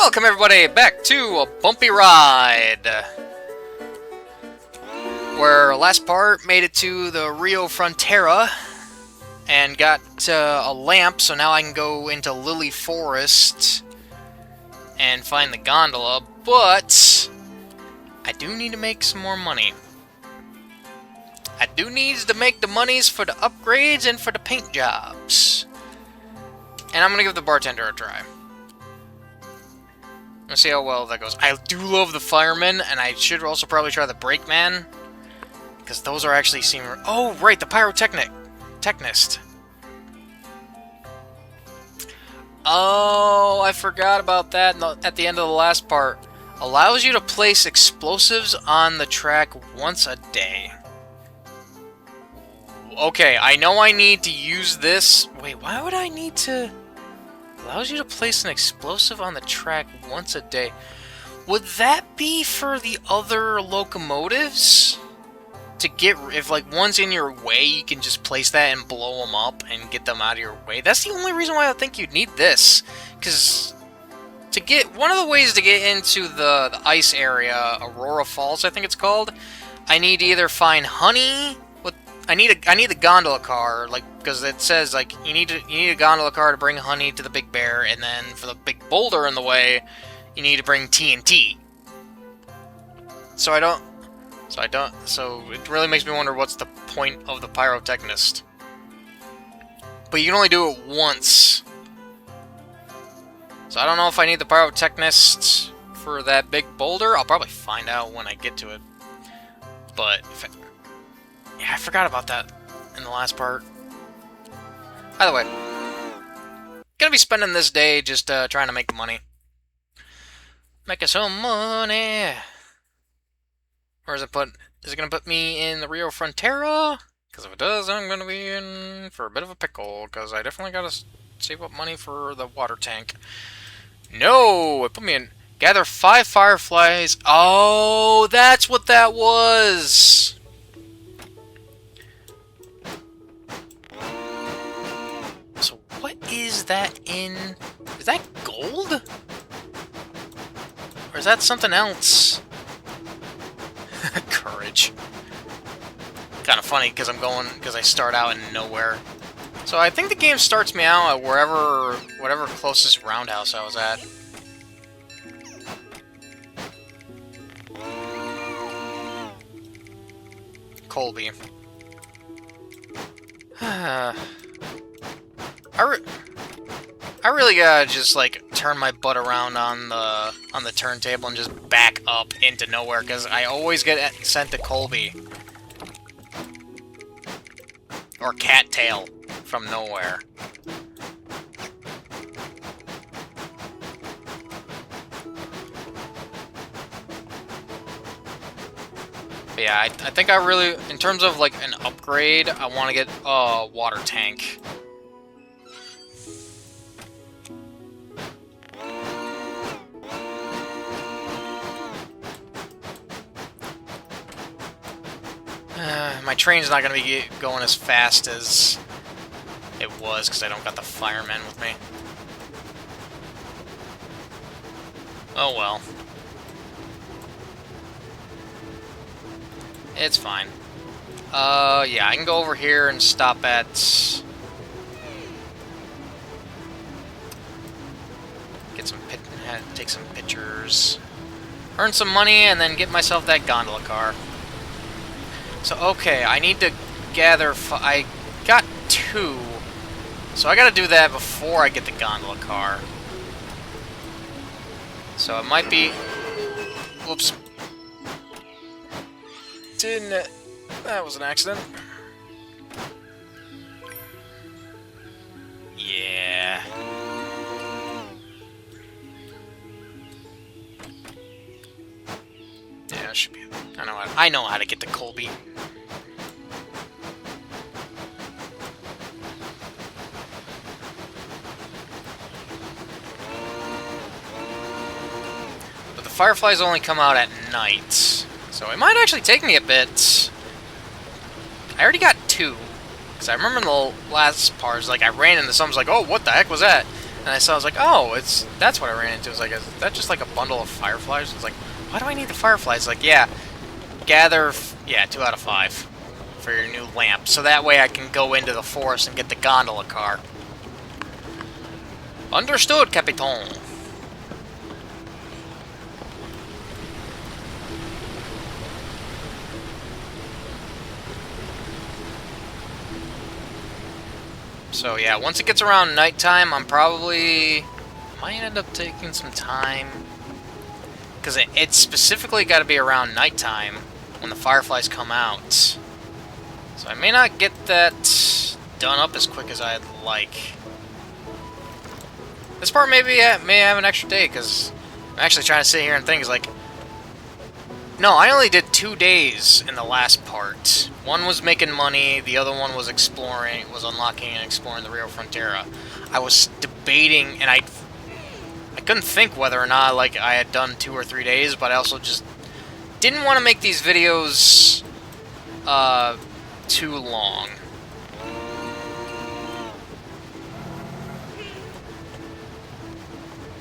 Welcome everybody back to a bumpy ride, where last part made it to the Rio Frontera and got a lamp, so now I can go into Lilli Forest and find the gondola, but I do need to make some more money. I do need to make the monies for the upgrades and for the paint jobs. And I'm gonna give the bartender a try. Let's see how well that goes. I do love the fireman, and I should also probably try the brakeman, because those are actually seem. Oh, right, the pyrotechnist. Oh, I forgot about that at the end of the last part. Allows you to place explosives on the track once a day. Okay, I know I need to use this. Wait, why would I need to? Allows you to place an explosive on the track once a day. Would that be for the other locomotives? To get, if like one's in your way, you can just place that and blow them up and get them out of your way. That's the only reason why I think you'd need this. Because to get, one of the ways to get into the ice area, Aurora Falls I think it's called, I need to either find honey. I need the gondola car, like, because it says like you need a gondola car to bring honey to the big bear, and then for the big boulder in the way, you need to bring TNT. So it really makes me wonder what's the point of the pyrotechnist. But you can only do it once. So I don't know if I need the pyrotechnist for that big boulder. I'll probably find out when I get to it. But yeah, I forgot about that in the last part. Either way, gonna be spending this day just trying to make money. Making some money. Or is it gonna put me in the Rio Frontera? Because if it does, I'm gonna be in for a bit of a pickle. Because I definitely gotta save up money for the water tank. No, it put me in. Gather 5 fireflies. Oh, that's what that was. What is that in? Is that gold? Or is that something else? Courage. Kind of funny because I start out in nowhere. So I think the game starts me out at whatever closest roundhouse I was at. Colby. I really gotta just like turn my butt around on the turntable and just back up into nowhere, because I always get sent to Colby or Cattail from nowhere. But yeah, I think I really, in terms of like an upgrade, I want to get a water tank. My train's not going to be going as fast as it was because I don't got the firemen with me. Oh well. It's fine. Yeah, I can go over here and stop at... take some pictures. Earn some money and then get myself that gondola car. So, okay, I need to gather... I got 2. So I gotta do that before I get the gondola car. So it might be... Whoops. That was an accident. Yeah. Yeah, it should be... I know how to get to Colby. But the fireflies only come out at night, so it might actually take me a bit. I already got 2, because I remember in the last part, like I ran into something, I was like, oh, what the heck was that? And I was like, oh, that's what I ran into. It was like, is that just like a bundle of fireflies? It's like, why do I need the fireflies? Like, yeah, gather, yeah, 2 out of 5 for your new lamp. So that way I can go into the forest and get the gondola car. Understood, Capitan. So yeah, once it gets around nighttime, I'm probably might end up taking some time, because it's specifically got to be around nighttime when the fireflies come out. So I may not get that done up as quick as I'd like. This part maybe may have an extra day, because I'm actually trying to sit here and think, like, no, I only did 2 days in the last part. One was making money, the other one was exploring, was unlocking and exploring the Rio Frontera. I was debating, and I couldn't think whether or not, like, I had done 2 or 3 days, but I also just didn't want to make these videos too long.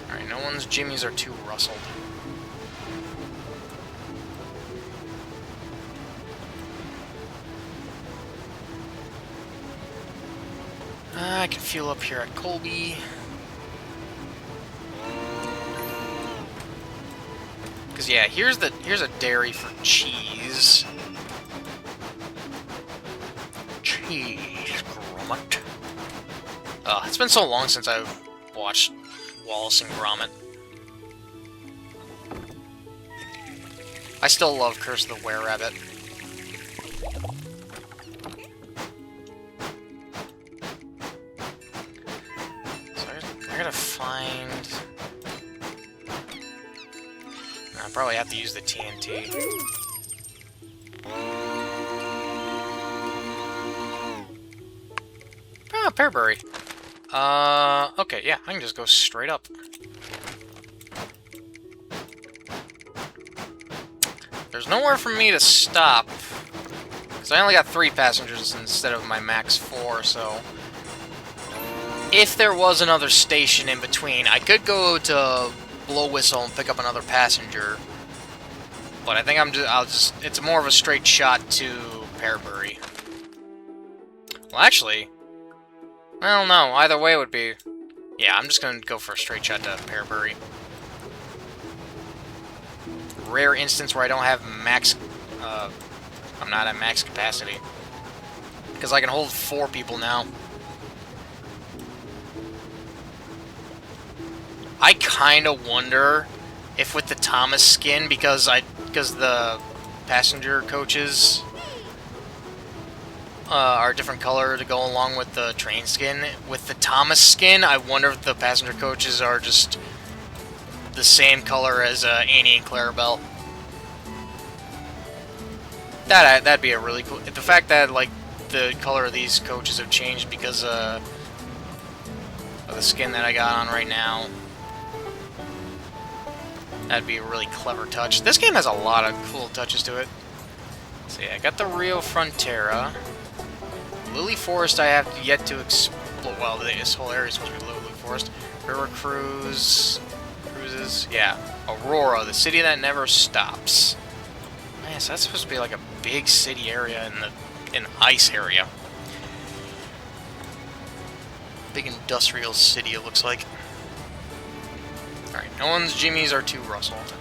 Alright, no one's jimmies are too rustled. I can fuel up here at Colby. Because yeah, here's a dairy for cheese. Cheese Grommet. It's been so long since I've watched Wallace and Gromit. I still love Curse of the Were-Rabbit. I gotta find... I probably have to use the TNT. Ah, Pearberry. Okay, yeah, I can just go straight up. There's nowhere for me to stop, because I only got 3 passengers instead of my max 4, so... If there was another station in between, I could go to Blow Whistle and pick up another passenger. But I think it's more of a straight shot to Pearberry. Well, actually, I don't know. Either way would be... Yeah, I'm just gonna go for a straight shot to Pearberry. Rare instance where I don't have max... I'm not at max capacity. Because I can hold 4 people now. I kind of wonder if with the Thomas skin, because the passenger coaches are a different color to go along with the train skin. With the Thomas skin, I wonder if the passenger coaches are just the same color as Annie and Clarabelle. That'd be a really cool... The fact that, like, the color of these coaches have changed because of the skin that I got on right now. That'd be a really clever touch. This game has a lot of cool touches to it. So yeah, I got the Rio Frontera. Lilli Forest I have yet to explore. Well, this whole area is supposed to be Lilli Forest. River Cruises. Yeah. Aurora, the city that never stops. Man, so that's supposed to be like a big city area in the ice area. Big industrial city, it looks like. Alright, no one's jimmies are too rustled.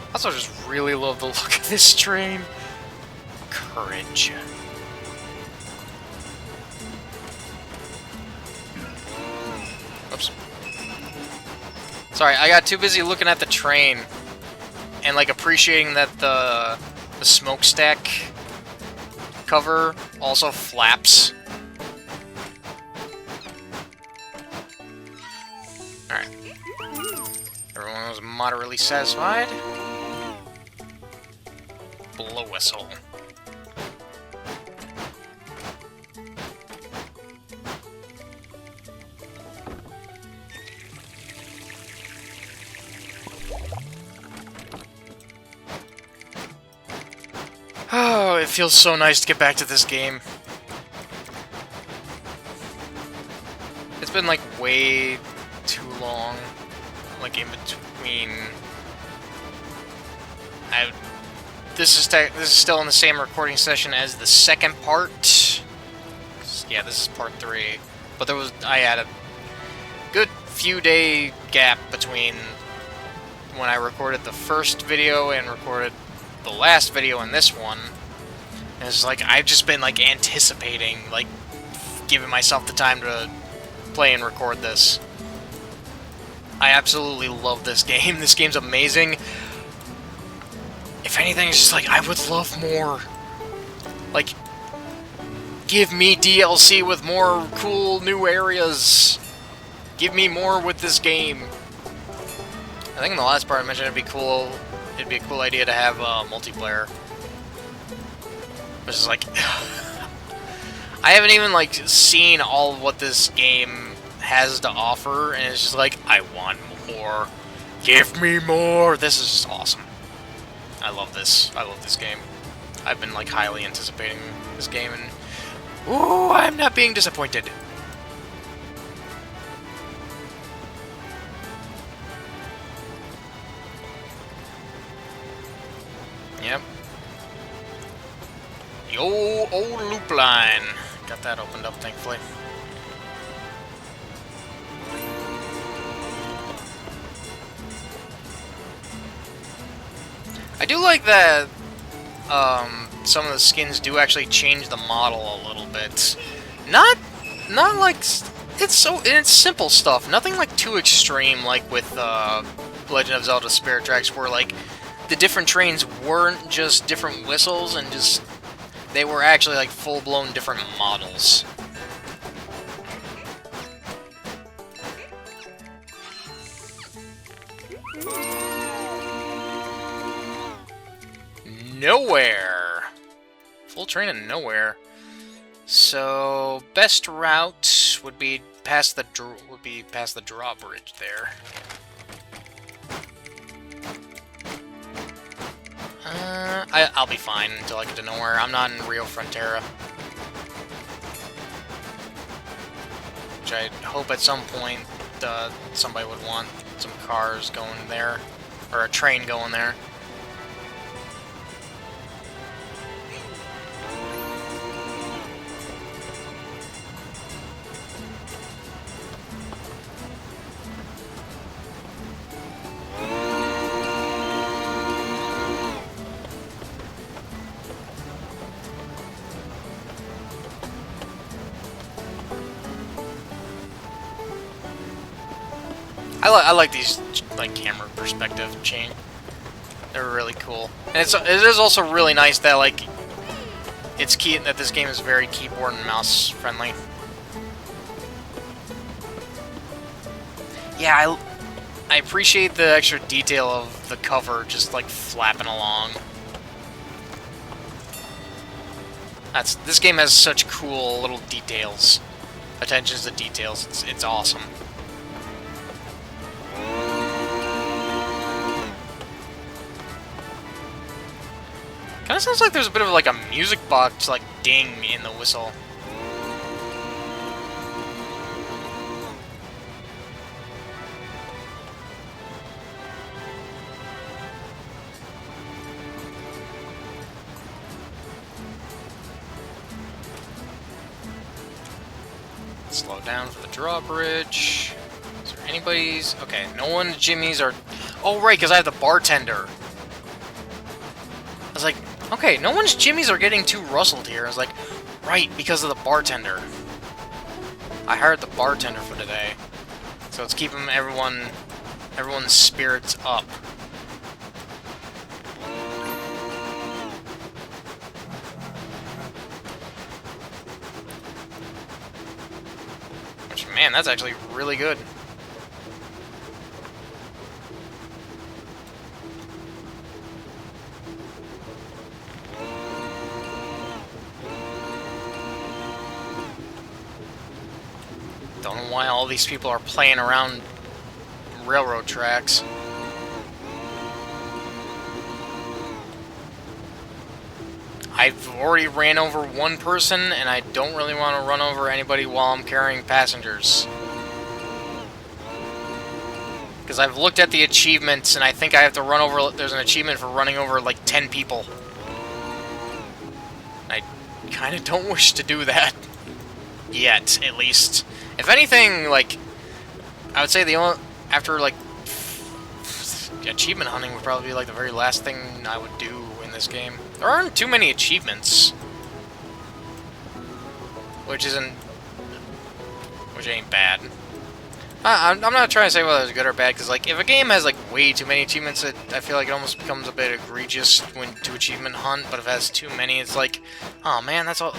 I also just really love the look of this train. Courage. Oops. Sorry, I got too busy looking at the train and like appreciating that the smokestack cover also flaps. Alright. Everyone was moderately satisfied. Blow whistle. Oh, it feels so nice to get back to this game. It's been like way too long, like in between. This is still in the same recording session as the second part. Yeah, this is part 3. But I had a good few day gap between when I recorded the first video and recorded the last video and this one. And it's like I've just been like anticipating, like giving myself the time to play and record this. I absolutely love this game. This game's amazing. If anything, it's just like I would love more. Like, give me DLC with more cool new areas. Give me more with this game. I think in the last part I mentioned it'd be a cool idea to have multiplayer. Which is like, I haven't even like seen all of what this game has to offer, and it's just like, I want more. Give me more. This is just awesome. I love this. I love this game. I've been like highly anticipating this game, and ooh, I'm not being disappointed. Yep. The old loop line. Got that opened up, thankfully. I do like that some of the skins do actually change the model a little bit. Not like it's simple stuff. Nothing like too extreme, like with Legend of Zelda Spirit Tracks, where like the different trains weren't just different whistles, and just they were actually like full-blown different models. Nowhere. Full train of nowhere. So best route would be past the drawbridge there. I'll be fine until I get to nowhere. I'm not in Rio Frontera, which I hope at some point somebody would want some cars going there, or a train going there. I like these like camera perspective change. They're really cool, and it is also really nice that like that this game is very keyboard and mouse friendly. Yeah, I appreciate the extra detail of the cover just like flapping along. This game has such cool little details, attentions to details. It's awesome. Kind of sounds like there's a bit of like a music box like ding in the whistle. Slow down for the drawbridge. Is there anybody's? Okay, no one. Jimmy's are. Oh right, because I have the bartender. I was like, okay, no one's Jimmys are getting too rustled here. I was like, right, because of the bartender. I hired the bartender for today, so it's keeping everyone's spirits up. Which, man, that's actually really good. Don't know why all these people are playing around railroad tracks. I've already ran over one person, and I don't really want to run over anybody while I'm carrying passengers. Because I've looked at the achievements, and I think I have to run over... There's an achievement for running over, like, 10 people. I kind of don't wish to do that. Yet, at least. If anything, like... I would say the only... After, like... Achievement hunting would probably be, like, the very last thing I would do in this game. There aren't too many achievements. Which ain't bad. I'm not trying to say whether it's good or bad, because, like, if a game has, like, way too many achievements, I feel like it almost becomes a bit egregious when to achievement hunt, but if it has too many, it's like, oh man, that's all...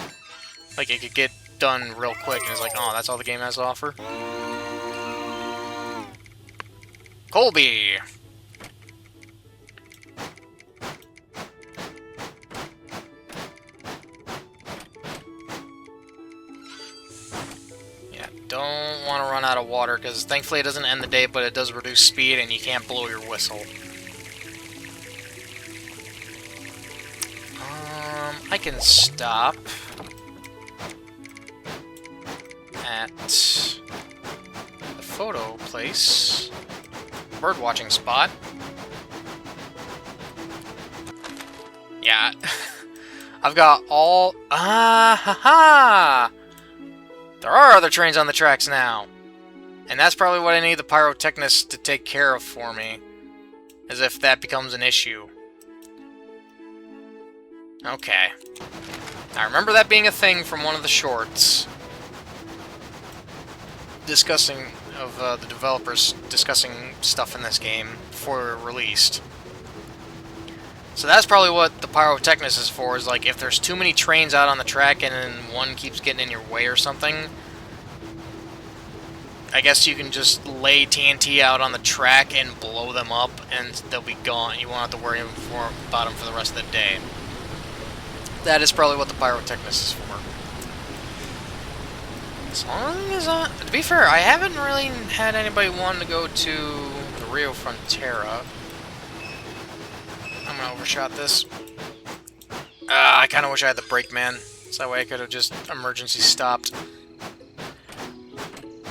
Like, it could get done real quick, and it's like, oh, that's all the game has to offer? Colby! Don't want to run out of water, because thankfully it doesn't end the day, but it does reduce speed, and you can't blow your whistle. I can stop at the photo place, bird watching spot. Yeah, I've got all... Ah, ha, ha! There are other trains on the tracks now. And that's probably what I need the pyrotechnist to take care of for me. As if that becomes an issue. Okay. I remember that being a thing from one of the shorts. Discussing... of the developers discussing stuff in this game before it released. So that's probably what the pyrotechnist is for, is like if there's too many trains out on the track and then one keeps getting in your way or something, I guess you can just lay TNT out on the track and blow them up and they'll be gone. You won't have to worry about them for the rest of the day. That is probably what the pyrotechnist is for. As long as to be fair, I haven't really had anybody want to go to the Rio Frontera. I'm gonna overshot this. I kind of wish I had the brake man, so that way I could have just emergency stopped.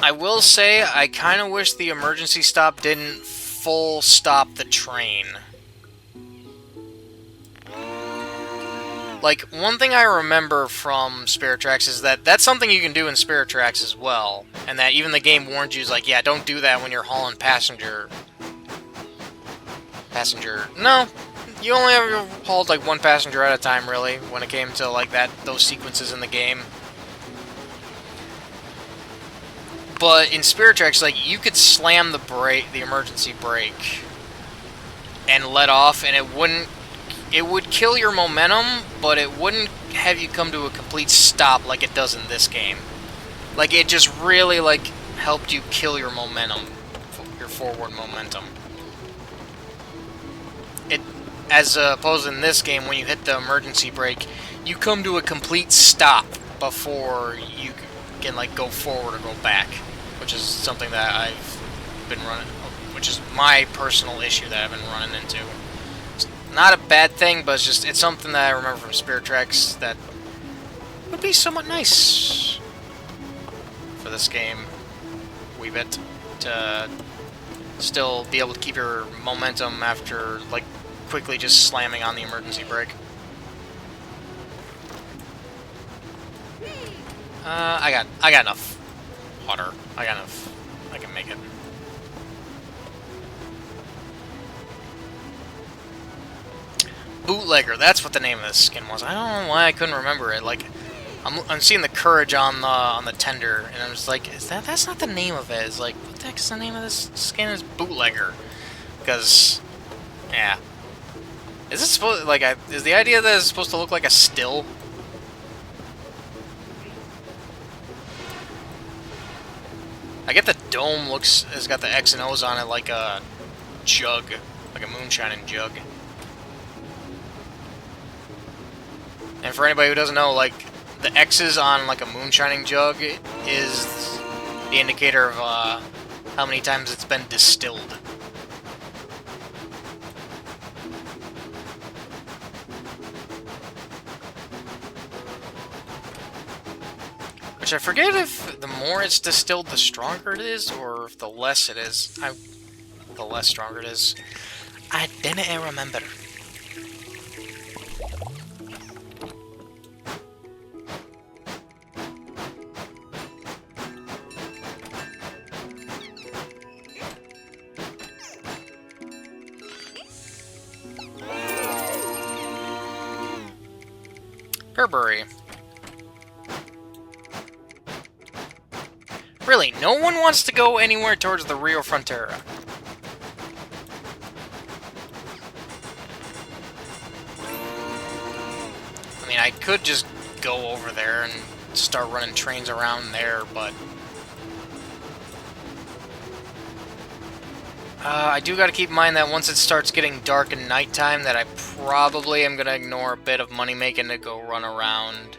I will say, I kind of wish the emergency stop didn't full stop the train. Like, one thing I remember from Spirit Tracks is that that's something you can do in Spirit Tracks as well, and that even the game warned you, is like, yeah, don't do that when you're hauling passenger. No. You only ever hauled like one passenger at a time, really, when it came to like those sequences in the game. But in Spirit Tracks, like you could slam the emergency brake, and let off, and it would kill your momentum, but it wouldn't have you come to a complete stop like it does in this game. Like it just really like helped you kill your momentum, your forward momentum. As opposed in this game, when you hit the emergency brake, you come to a complete stop before you can like go forward or go back, which is something that I've been running, which is my personal issue that I've been running into. It's not a bad thing, but it's something that I remember from Spirit Tracks that would be somewhat nice for this game, a wee bit, to still be able to keep your momentum after like quickly just slamming on the emergency brake. I got enough water. I got enough. I can make it. Bootlegger. That's what the name of this skin was. I don't know why I couldn't remember it. Like, I'm seeing the courage on the tender, and I'm just like, that's not the name of it. It's like, what the heck is the name of this skin? Is Bootlegger? Because, yeah. Is it supposed like is the idea that it's supposed to look like a still? I get the dome has got the X and O's on it like a jug, like a moonshining jug. And for anybody who doesn't know, like the X's on like a moonshining jug is the indicator of how many times it's been distilled. Which I forget if the more it's distilled, the stronger it is, or if the less it is. The less stronger it is. I didn't remember. Burberry. Really, no one wants to go anywhere towards the Rio Frontera. I mean, I could just go over there and start running trains around there, but... I do gotta keep in mind that once it starts getting dark and nighttime, that I probably am gonna ignore a bit of money making to go run around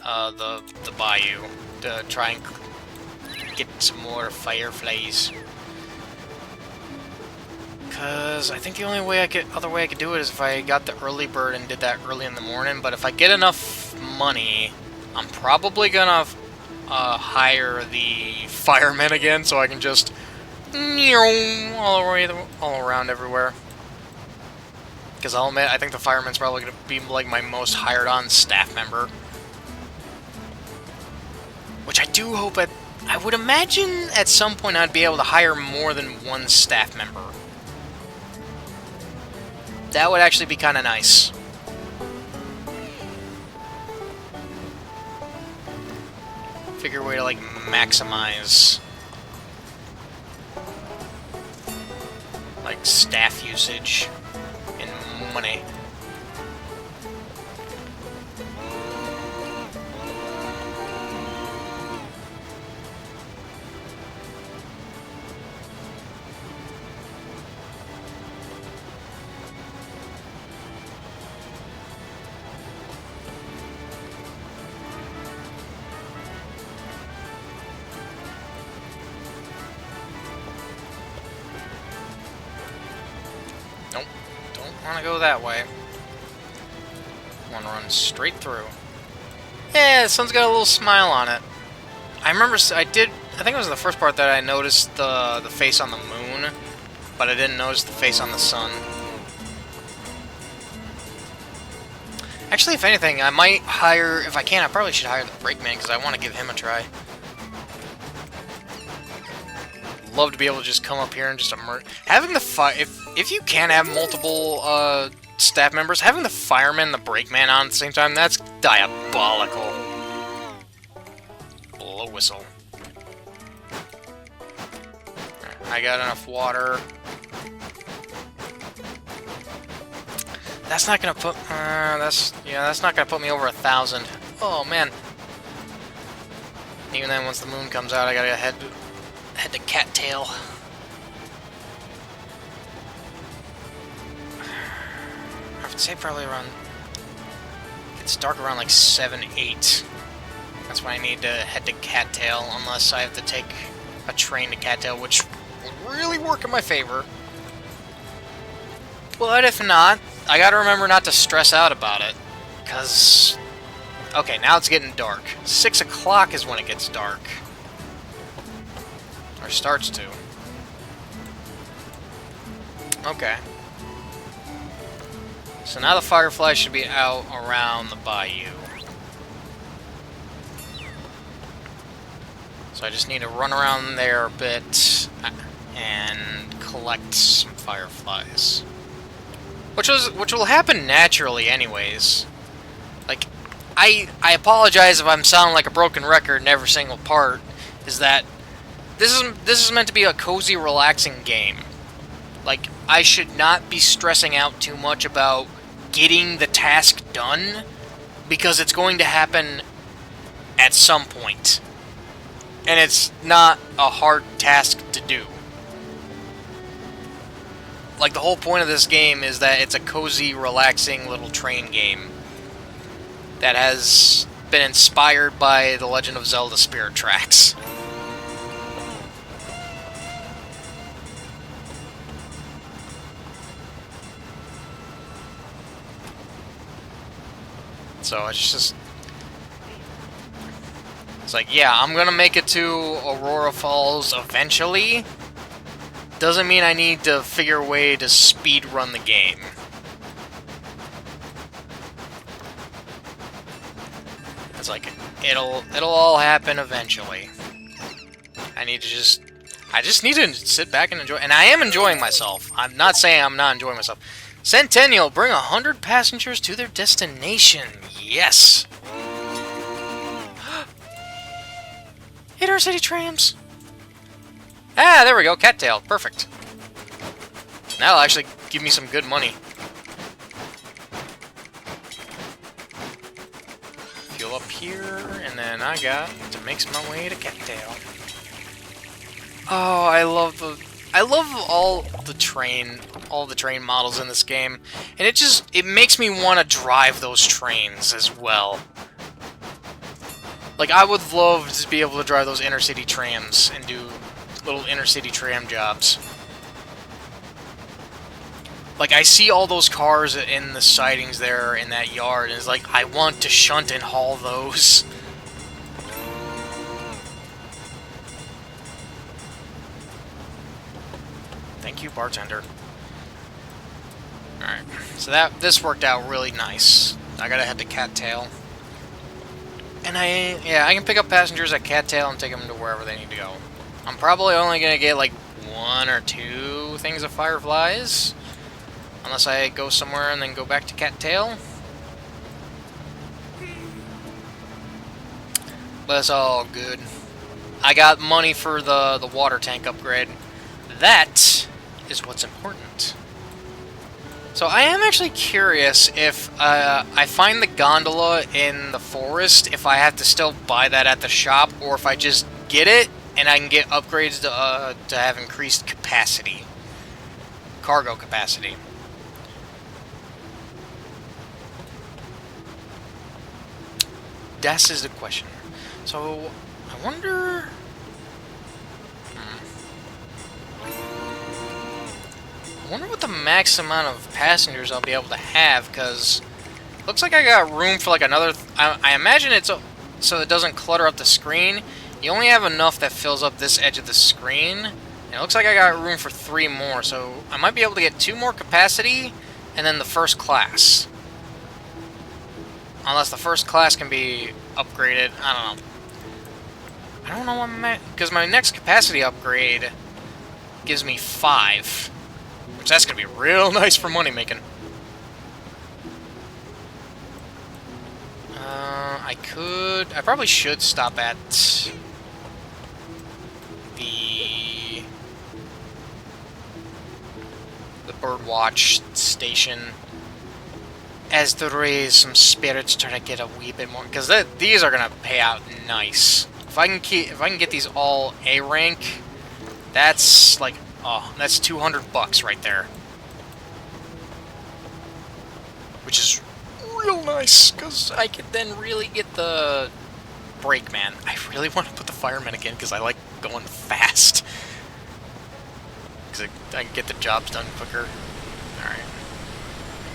the bayou to try and get some more fireflies. Cause I think the only way other way I could do it is if I got the early bird and did that early in the morning. But if I get enough money, I'm probably gonna hire the firemen again, so I can just all around everywhere. Because I'll admit, I think the fireman's probably gonna be like my most hired-on staff member. Which I do hope I would imagine at some point I'd be able to hire more than one staff member. That would actually be kind of nice. Figure a way to, like, maximize, like, staff usage and money. Nope, don't want to go that way. Want to run straight through. Yeah, the sun's got a little smile on it. I remember I think it was the first part that I noticed the face on the moon, but I didn't notice the face on the sun. Actually, if anything, I might hire, if I can, I probably should hire the brakeman, because I want to give him a try. Love to be able to just come up here and just emerge. Having the if you can have multiple staff members, having the fireman and the brakeman on at the same time, that's diabolical. Blow a whistle. I got enough water. That's not gonna put. That's not gonna put me over 1,000. Oh man. Even then, once the moon comes out, I gotta head to Cattail. I would say probably around. It's dark around like 7, 8. That's when I need to head to Cattail, unless I have to take a train to Cattail, which would really work in my favor. But if not, I gotta remember not to stress out about it, because... Okay, now it's getting dark. 6 o'clock is when it gets dark. Or starts to. Okay. So now the firefly should be out around the bayou. So I just need to run around there a bit and collect some fireflies. Which will happen naturally anyways. Like, I apologize if I'm sounding like a broken record in every single part, is that this is meant to be a cozy, relaxing game. Like, I should not be stressing out too much about getting the task done, because it's going to happen at some point. And it's not a hard task to do. Like, the whole point of this game is that it's a cozy, relaxing little train game that has been inspired by The Legend of Zelda Spirit Tracks. So it's just... It's like, yeah, I'm gonna make it to Aurora Falls eventually. Doesn't mean I need to figure a way to speed run the game. It's like, it'll all happen eventually. I just need to sit back and enjoy, and I am enjoying myself. I'm not saying I'm not enjoying myself. Centennial, bring 100 passengers to their destination. Yes. Intercity trams. Ah, there we go. Cattail. Perfect. That'll actually give me some good money. Fuel up here, and then I got to make my way to Cattail. Oh, I love all the train models in this game, and it makes me want to drive those trains as well. Like, I would love to be able to drive those intercity trams and do little intercity tram jobs. Like, I see all those cars in the sightings there in that yard, and it's like, I want to shunt and haul those. Thank you, bartender. Alright, so this worked out really nice. I gotta head to Cattail. And I can pick up passengers at Cattail and take them to wherever they need to go. I'm probably only gonna get like 1 or 2 things of fireflies. Unless I go somewhere and then go back to Cattail. But it's all good. I got money for the water tank upgrade. That is what's important. So I am actually curious if I find the gondola in the forest, if I have to still buy that at the shop, or if I just get it and I can get upgrades to have increased capacity. Cargo capacity. That is the question. So, I wonder... I wonder what the max amount of passengers I'll be able to have, because looks like I got room for like another... I imagine it's so it doesn't clutter up the screen. You only have enough that fills up this edge of the screen. And it looks like I got room for 3 more, so I might be able to get 2 more capacity, and then the first class. Unless the first class can be upgraded. I don't know. I don't know what I'm at, because my next capacity upgrade gives me 5. Which that's going to be real nice for money making. I probably should stop at the birdwatch station, as there is some spirits trying to get a wee bit more, because these are gonna pay out nice. If I can get these all A rank, that's like, oh, that's $200 right there, which is real nice, because I could then really get the brakeman. I really want to put the fireman again, because I like going fast, because I can get the jobs done quicker. All right.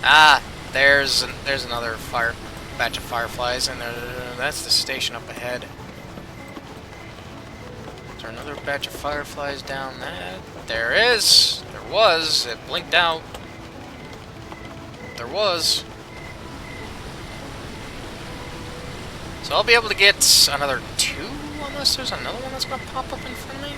Ah. There's another batch of fireflies, and that's the station up ahead. Is there another batch of fireflies down that? There is. There was. It blinked out. There was. So I'll be able to get another 2, unless there's another one that's gonna pop up in front of me.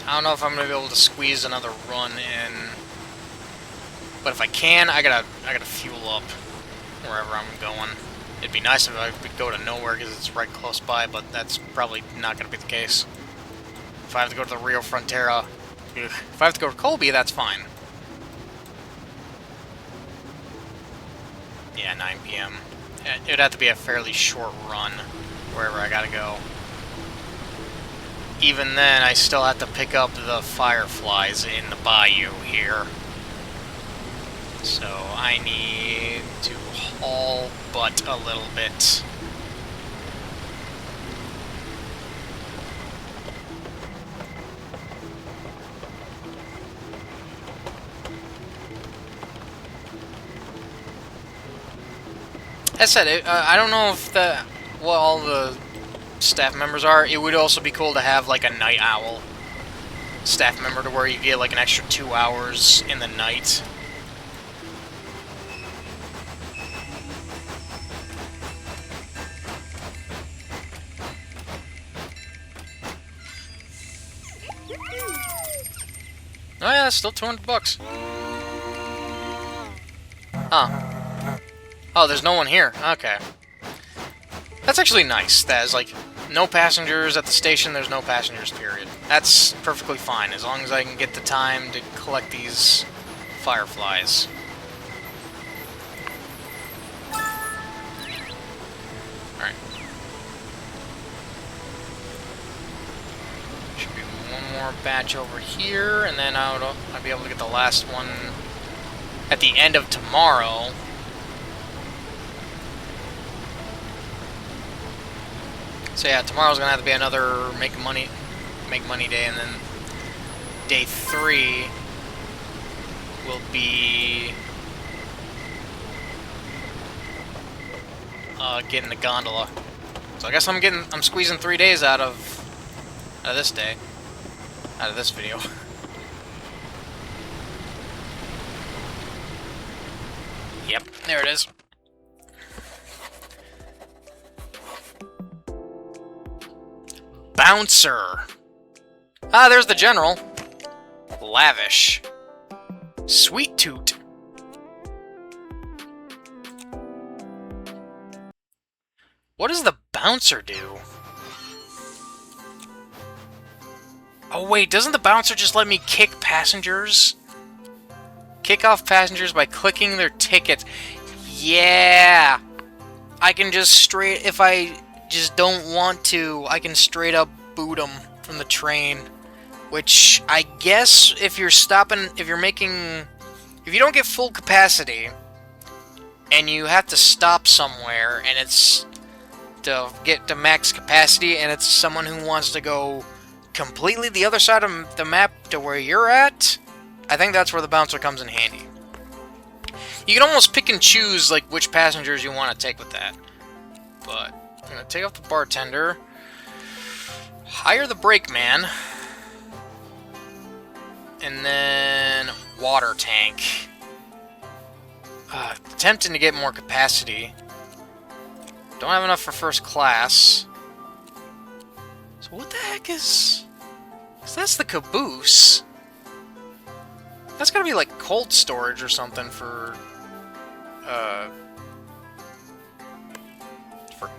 I don't know if I'm gonna be able to squeeze another run in, but if I can, I gotta fuel up wherever I'm going. It'd be nice if I could go to nowhere because it's right close by, but that's probably not gonna be the case. If I have to go to the Rio Frontera, if I have to go to Colby, that's fine. Yeah, 9 p.m. It'd have to be a fairly short run, wherever I gotta go. Even then, I still have to pick up the fireflies in the bayou here. So I need to haul butt a little bit. That said, I don't know if what all the staff members are. It would also be cool to have like a night owl staff member to where you get like an extra 2 hours in the night. Oh yeah, still $200. Huh. Oh, there's no one here. Okay. That's actually nice. That is like, no passengers at the station, there's no passengers, period. That's perfectly fine, as long as I can get the time to collect these fireflies. Alright. Should be one more batch over here, and then I'll be able to get the last one at the end of tomorrow. So yeah, tomorrow's gonna have to be another make money day, and then day 3 will be getting the gondola. So I guess I'm squeezing 3 days out of this day, out of this video. Yep, there it is. Bouncer. Ah, there's the general. Lavish. Sweet Toot. What does the bouncer do? Oh wait, doesn't the bouncer just let me kick passengers? Kick off passengers by clicking their tickets. Yeah! I can just straight, if I just don't want to, I can straight up boot them from the train. Which, I guess, if you're stopping, if you don't get full capacity, and you have to stop somewhere, and it's to get to max capacity, and it's someone who wants to go completely the other side of the map to where you're at, I think that's where the bouncer comes in handy. You can almost pick and choose, like, which passengers you want to take with that. But I'm going to take off the bartender, hire the brakeman, and then water tank. Attempting to get more capacity. Don't have enough for first class. So what the heck is... 'cause that's the caboose. That's gotta be like cold storage or something for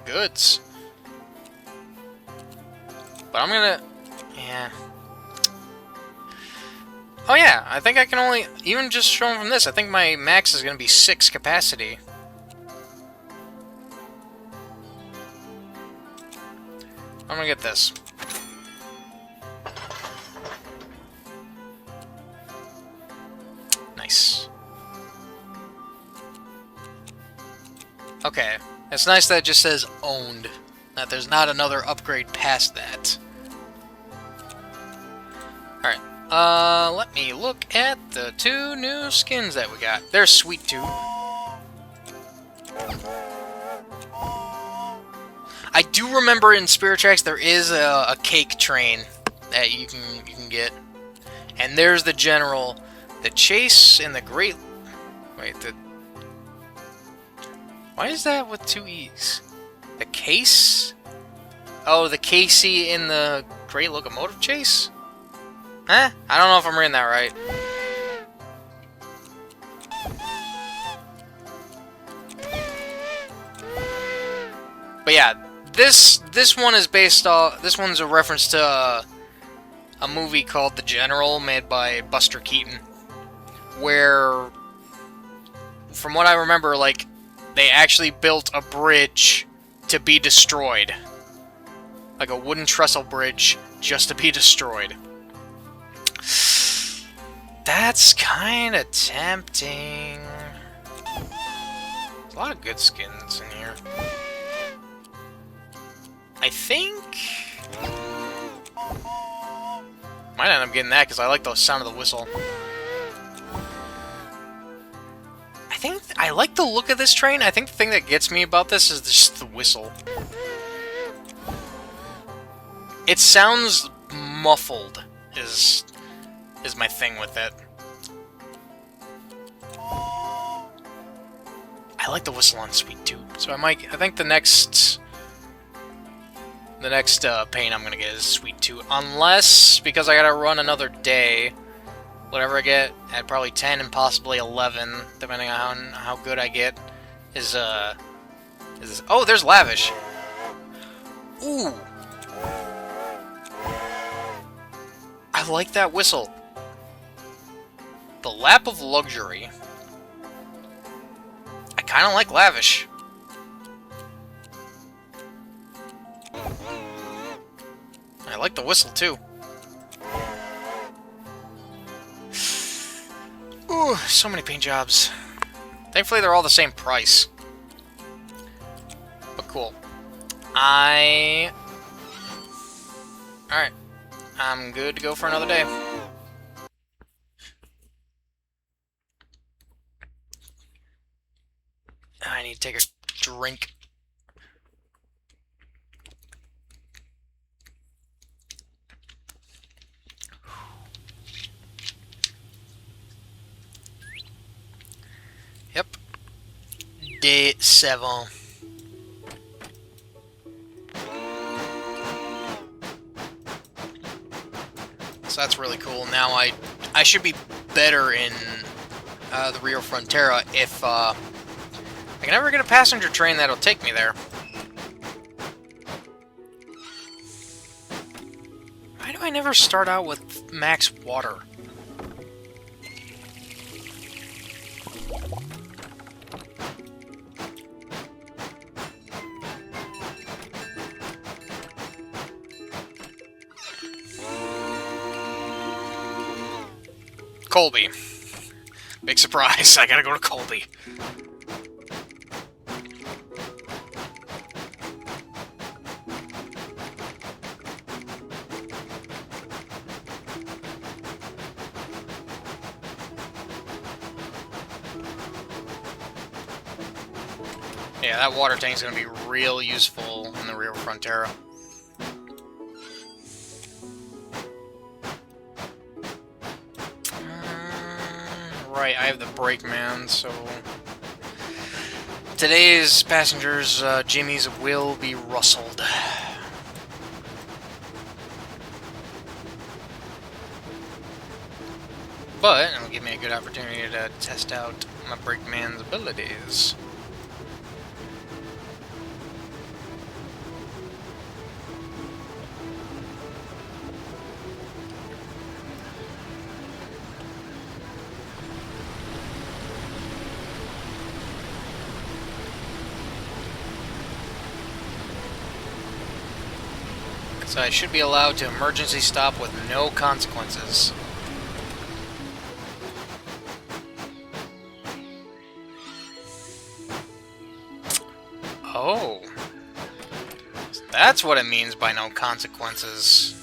goods. But I'm gonna... yeah. Oh yeah, I think I can only... even just showing from this, I think my max is gonna be 6 capacity. I'm gonna get this. Nice. Okay. It's nice that it just says owned. That there's not another upgrade past that. Alright. Let me look at the 2 new skins that we got. There's Sweet Tooth. I do remember in Spirit Tracks there is a cake train that you can get. And there's the General. The Chase and the Great... wait, the... why is that with 2 E's? The Case? Oh, the Casey in the Great Locomotive Chase? Huh? I don't know if I'm reading that right. But yeah, this one is based off... this one's a reference to a movie called The General, made by Buster Keaton. Where, from what I remember, like, They actually built a bridge to be destroyed. Like a wooden trestle bridge just to be destroyed. That's kind of tempting. There's a lot of good skins in here. I think... might end up getting that because I like the sound of the whistle. I like the look of this train. I think the thing that gets me about this is just the whistle. It sounds muffled, is my thing with it. I like the whistle on Sweet Tooth, so I think the next paint I'm gonna get is Sweet Tooth, unless because I gotta run another day. Whatever I get at probably 10 and possibly 11, depending on how good I get, is oh, there's Lavish. Ooh. I like that whistle. The Lap of Luxury. I kind of like Lavish. I like the whistle too. Ooh, so many paint jobs. Thankfully, they're all the same price. But cool. Alright. I'm good to go for another day. I need to take a drink. Yep. Day 7. So that's really cool. Now I should be better in the Rio Frontera if I can ever get a passenger train that'll take me there. Why do I never start out with max water? Colby. Big surprise, I gotta go to Colby. Yeah, that water tank's gonna be real useful in the Rio Frontera. Right, I have the brakeman, so... Today's passengers, Jimmy's will be rustled. But it'll give me a good opportunity to test out my brakeman's abilities. So I should be allowed to emergency stop with no consequences. Oh. So that's what it means by no consequences.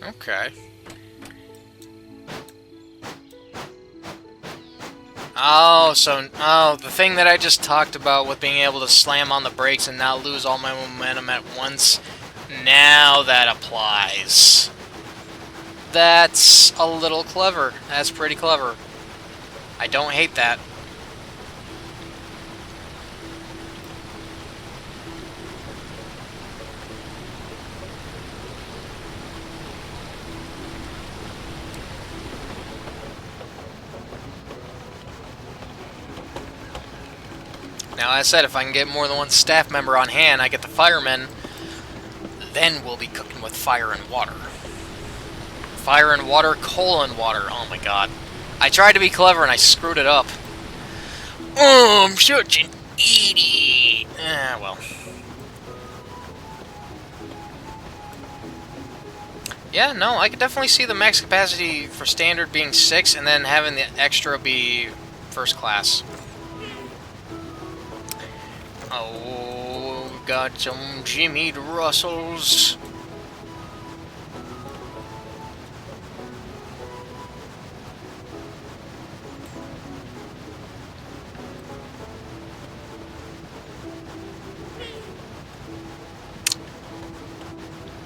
Okay. Oh, the thing that I just talked about with being able to slam on the brakes and not lose all my momentum at once, now that applies. That's a little clever. That's pretty clever. I don't hate that. Now, as I said, if I can get more than one staff member on hand, I get the firemen, then we'll be cooking with fire and water. Fire and water, coal and water. Oh my god. I tried to be clever and I screwed it up. Oh, I'm such an idiot. Well. Yeah, no, I could definitely see the max capacity for standard being 6 and then having the extra be first class. Oh, got some Jimmy Russells.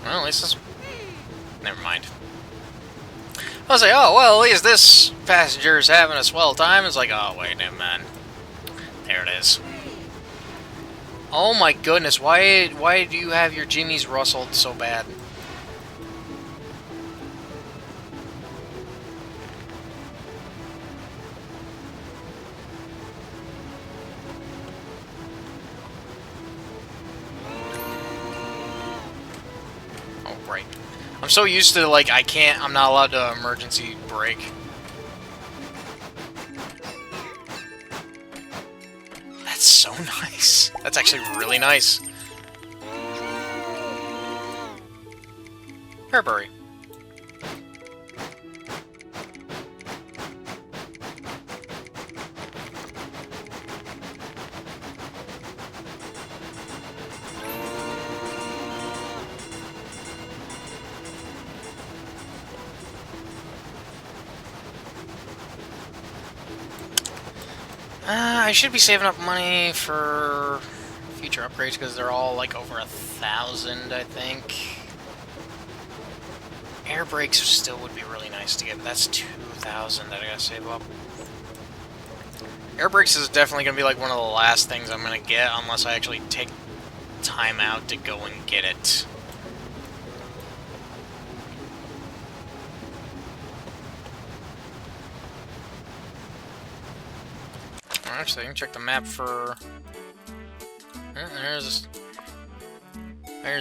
Well, at least this... Never mind. I was like, oh, well, at least this passenger's having a swell time. It's like, oh, wait a minute. There it is. Oh my goodness, why do you have your Jimmys rustled so bad? Oh, right. I'm so used to, like, I'm not allowed to emergency brake. That's so nice. That's actually really nice. Hairberry. I should be saving up money for future upgrades because they're all like over 1,000, I think. Air brakes still would be really nice to get, but that's 2,000 that I gotta save up. Air brakes is definitely gonna be like one of the last things I'm gonna get unless I actually take time out to go and get it. Actually, I can check the map for... There's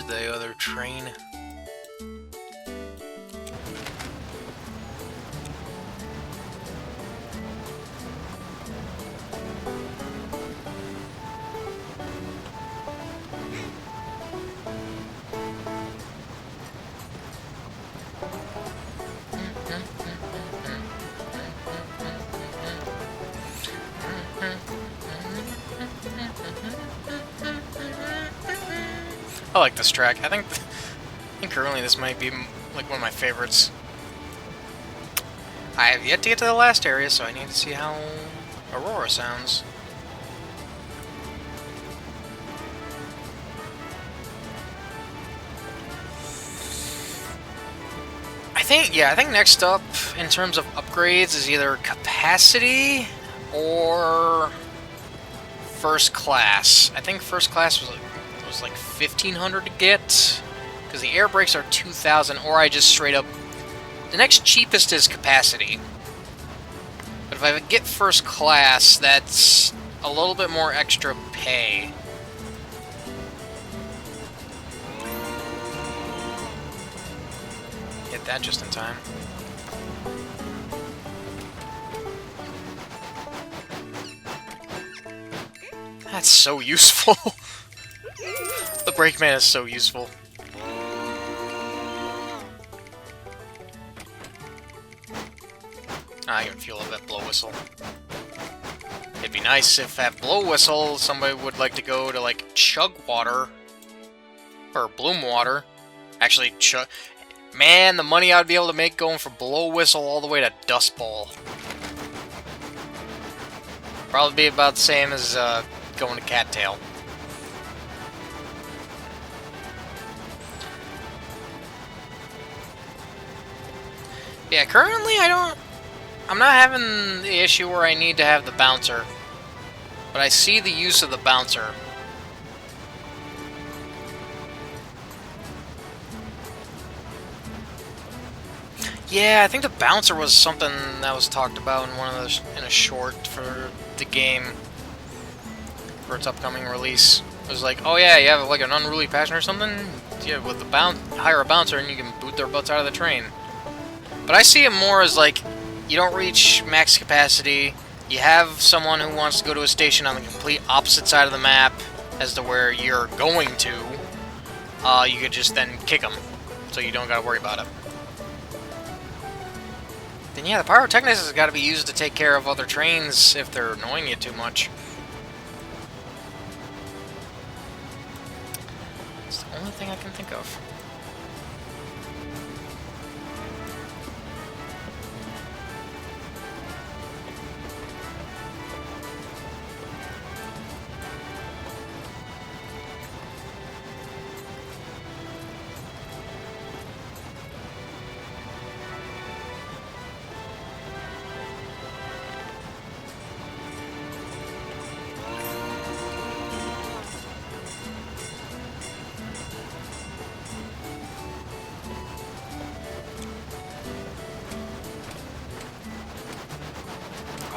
the other train. I like this track. I think currently this might be like one of my favorites. I have yet to get to the last area, so I need to see how Aurora sounds. I think next up in terms of upgrades is either capacity or first class. I think first class was like 1,500 to get, because the air brakes are 2,000, or I just straight up... The next cheapest is capacity. But if I get first class, that's a little bit more extra pay. Hit that just in time. That's so useful. The brakeman is so useful. I can feel that blow whistle. It'd be nice if at blow whistle somebody would like to go to like chug water or bloom water. Actually, chug. Man, the money I'd be able to make going from blow whistle all the way to dust bowl. Probably be about the same as going to cattail. Yeah, currently I'm not having the issue where I need to have the bouncer. But I see the use of the bouncer. Yeah, I think the bouncer was something that was talked about in in a short for the game for its upcoming release. It was like, oh yeah, you have like an unruly passenger or something. Yeah, with the hire a bouncer and you can boot their butts out of the train. But I see it more as like, you don't reach max capacity, you have someone who wants to go to a station on the complete opposite side of the map as to where you're going to, you could just then kick them, so you don't gotta worry about it. Then yeah, the pyrotechnics has got to be used to take care of other trains if they're annoying you too much. It's the only thing I can think of.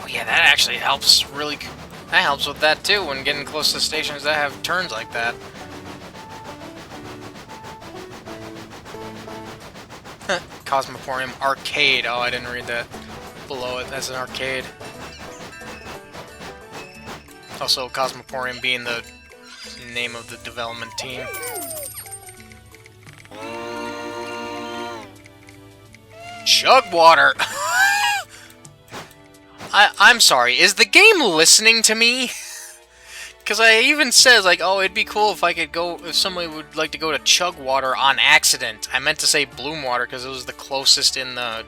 Yeah, that actually helps really. That helps with that too when getting close to stations that have turns like that. Cosmoporium Arcade. Oh, I didn't read that below it. That's an arcade. Also, Cosmoporium being the name of the development team. Chug water! I'm sorry, is the game listening to me? Because I even says, like, oh, it'd be cool if I could go, if somebody would like to go to Chug Water on accident. I meant to say Bloom Water because it was the closest in the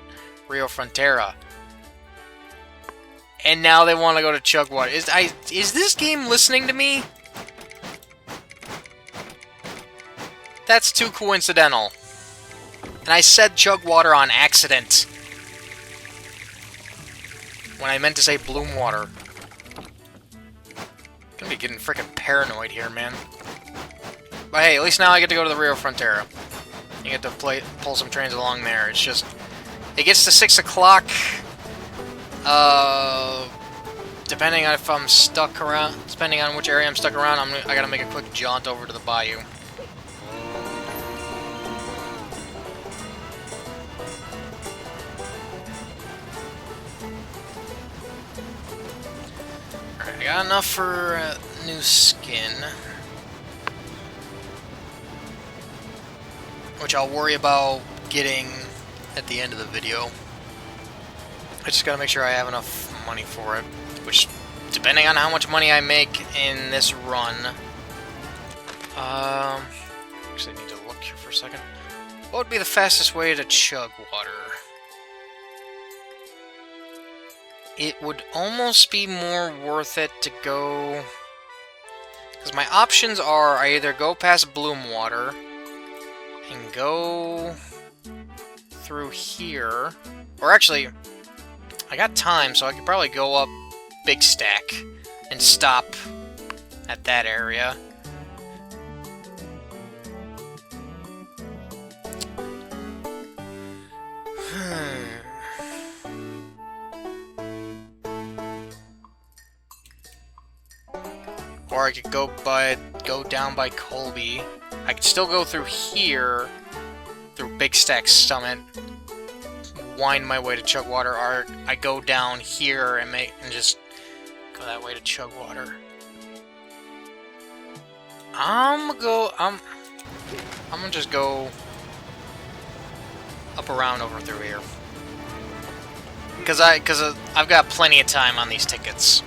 Rio Frontera. And now they want to go to Chug Water. Is this game listening to me? That's too coincidental. And I said Chug Water on accident. When I meant to say Bloom Water. I'm gonna be getting freaking paranoid here, man. But hey, at least now I get to go to the Rio Frontera. You get to pull some trains along there. It's just... It gets to 6 o'clock. Depending on if I'm stuck around... Depending on which area I'm stuck around, I gotta make a quick jaunt over to the bayou. I got enough for new skin, which I'll worry about getting at the end of the video. I just gotta make sure I have enough money for it, which, depending on how much money I make in this run, actually I need to look here for a second. What would be the fastest way to chug water? It would almost be more worth it to go... Because my options are, I either go past Bloom Water and go through here, or actually, I got time, so I could probably go up Big Stack and stop at that area. Or I could go down by Colby. I could still go through here, through Big Stack Summit, wind my way to Chugwater, or I go down here and just go that way to Chugwater. I'm gonna just go up around over through here. Cause I've got plenty of time on these tickets.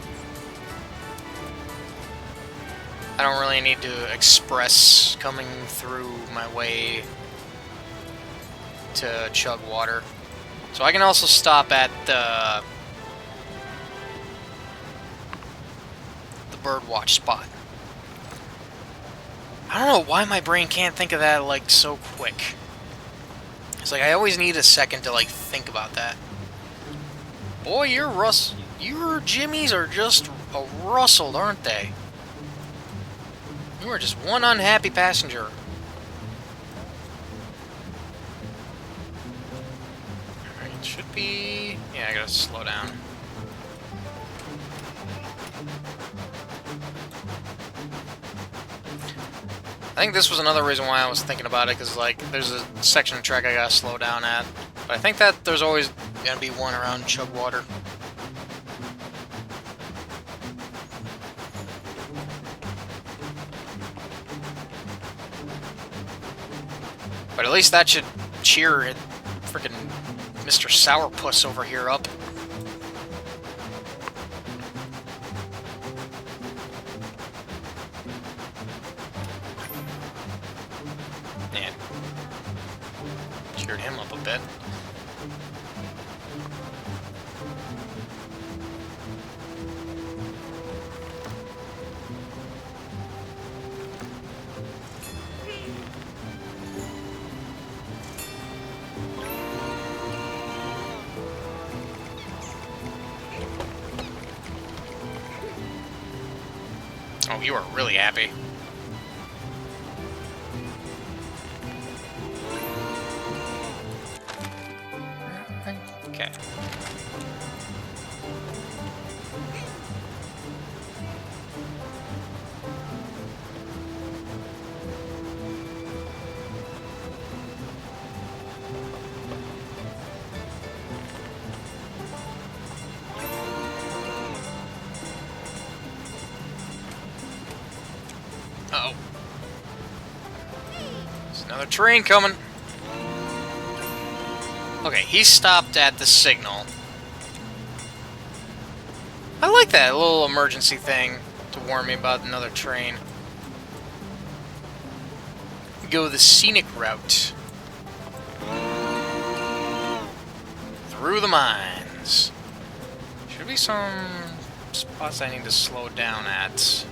I don't really need to express coming through my way to chug water. So I can also stop at the birdwatch spot. I don't know why my brain can't think of that, like, so quick. It's like I always need a second to, like, think about that. Boy, your jimmies are just rustled, aren't they? You are just one unhappy passenger. Alright, it should be... Yeah, I gotta slow down. I think this was another reason why I was thinking about it, because, like, there's a section of track I gotta slow down at. But I think that there's always gonna be one around Chugwater. But at least that should cheer it, frickin' Mr. Sourpuss over here up. Yeah. Cheered him up a bit. Oh, you are really happy. Okay. Uh-oh. There's another train coming. Okay, he stopped at the signal. I like that little emergency thing to warn me about another train. Go the scenic route. Through the mines. Should be some spots I need to slow down at.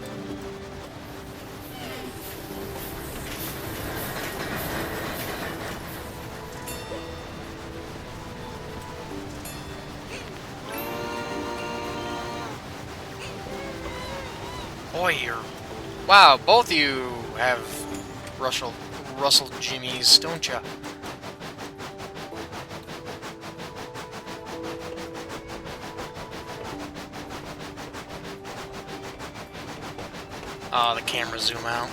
Boy, you're... Wow, both of you have Russell Jimmies, don't ya? Oh, the camera zoom out.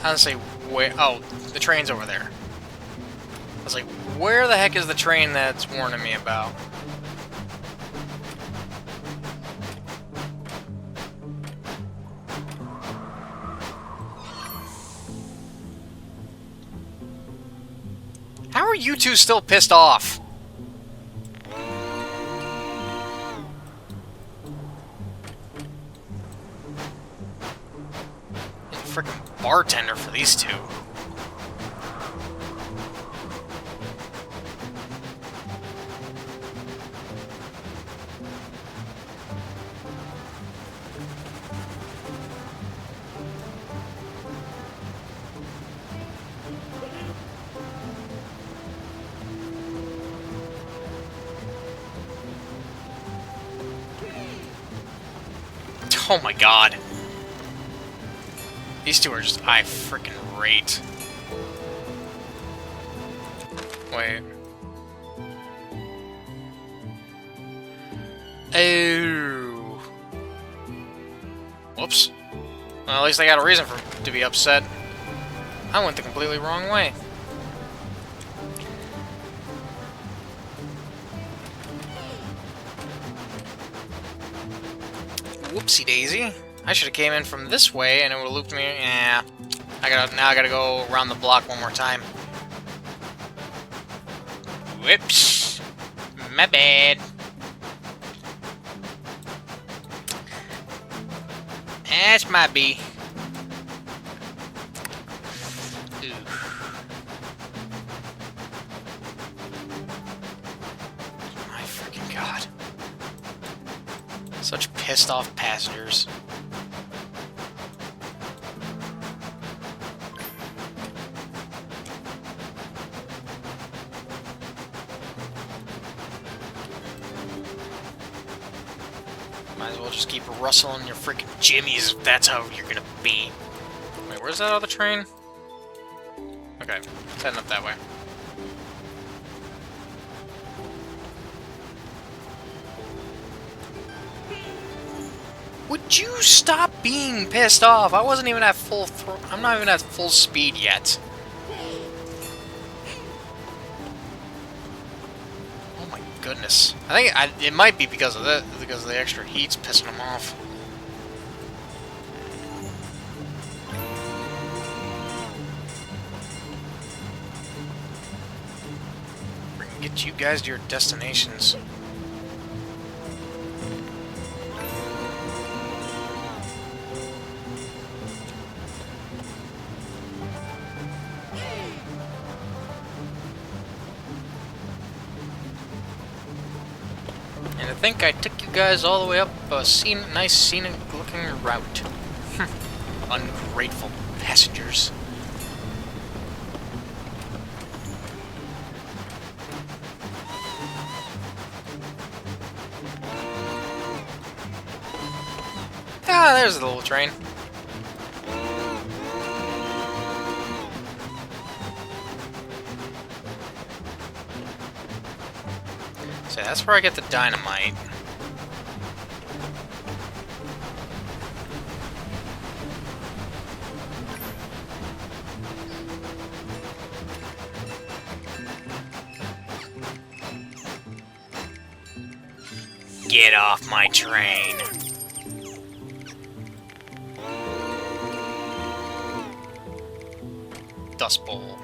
I was say, where? Oh, the train's over there. I was like, where the heck is the train that's warning me about? How are you two still pissed off? Freaking bartender for these two. Oh my god. These two are just, I freaking rate. Wait. Oh. Whoops. Well, at least I got a reason to be upset. I went the completely wrong way. Whoopsie daisy. I should have came in from this way and it would have looped me. Yeah. Now I gotta go around the block one more time. Whoops. My bad. That's my B. Ooh. My freaking god. Such pissed off passengers. Might as well just keep rustling your freaking jimmies if that's how you're gonna be. Wait, where's that other train? Okay, it's heading up that way. Would you stop being pissed off? I wasn't even at full I'm not even at full speed yet. Oh my goodness. I think it might be because of that, because the extra heat's pissing them off. We're gonna get you guys to your destinations. And I think I took you guys all the way up a nice scenic looking route. Ungrateful passengers. Ah, there's the little train. So that's where I get the dynamite. Get off my train. Dust Bowl.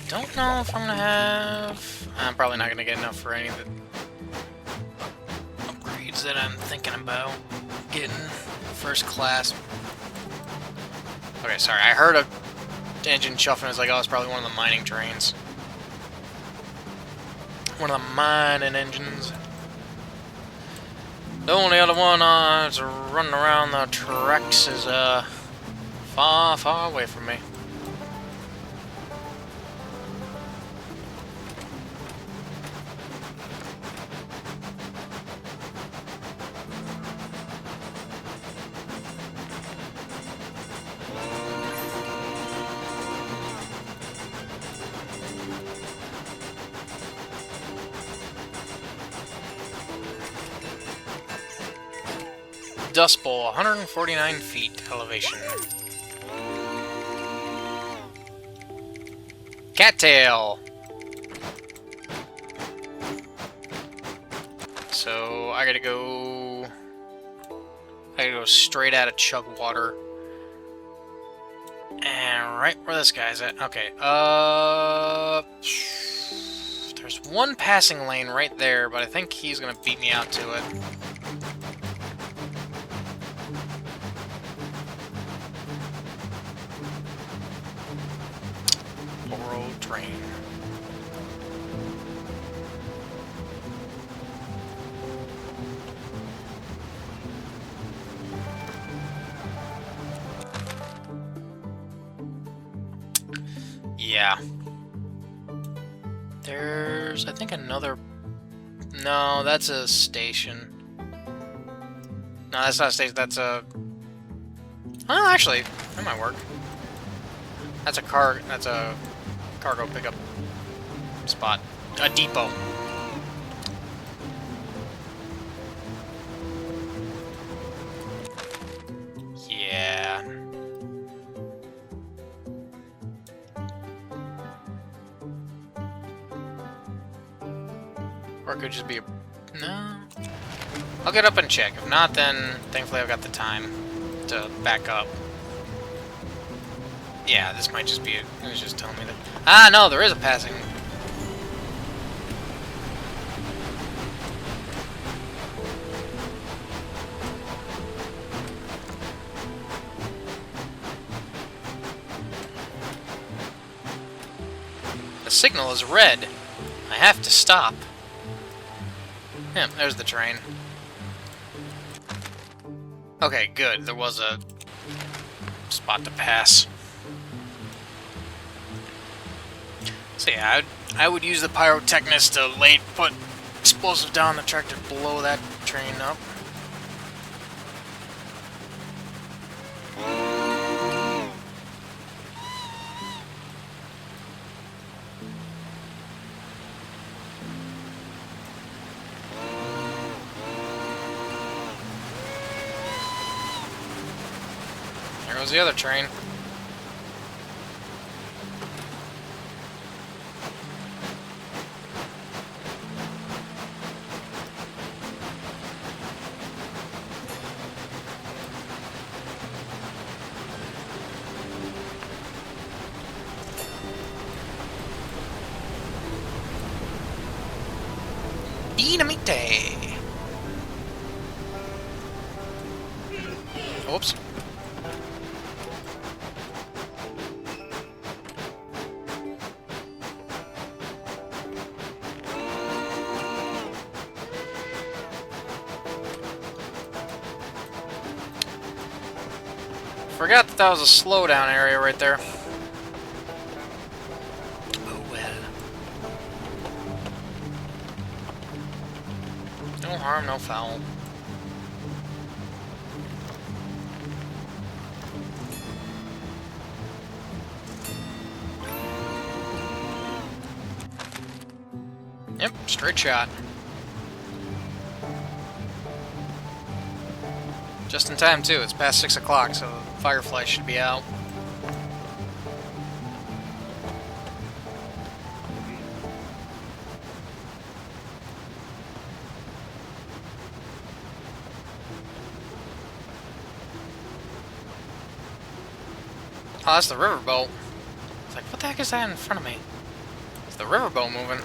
Don't know if I'm gonna have... I'm probably not gonna get enough for any of the upgrades that I'm thinking about getting. First class. Okay, sorry, I heard a engine shuffling. It's like, oh, it's probably one of the mining trains. One of the mining engines. The only other one that's running around the tracks is far, far away from me. Dust Bowl, 149 feet elevation. Cattail! So, I gotta go straight out of Chugwater. And right where this guy's at. Okay, there's one passing lane right there, but I think he's gonna beat me out to it. Train. Yeah. There's, I think, another... No, that's a station. No, that's not a station, that's a... Oh, actually, that might work. That's a cargo pickup spot. A depot. Yeah. Or it could just be a... No. I'll get up and check. If not, then thankfully I've got the time to back up. Yeah, this might just be it. It was just telling me that... Ah, no, there is a passing. The signal is red. I have to stop. Yeah, there's the train. Okay, good. There was a spot to pass. So yeah, I would use the pyrotechnist to put explosives down the track to blow that train up. There goes the other train. Dynamite! Oops. Forgot that was a slowdown area right there. Oh well. No harm, no foul. Yep, straight shot. Just in time, too. It's past 6 o'clock, so Firefly should be out. Oh, that's the riverboat. It's like, what the heck is that in front of me? It's the riverboat moving.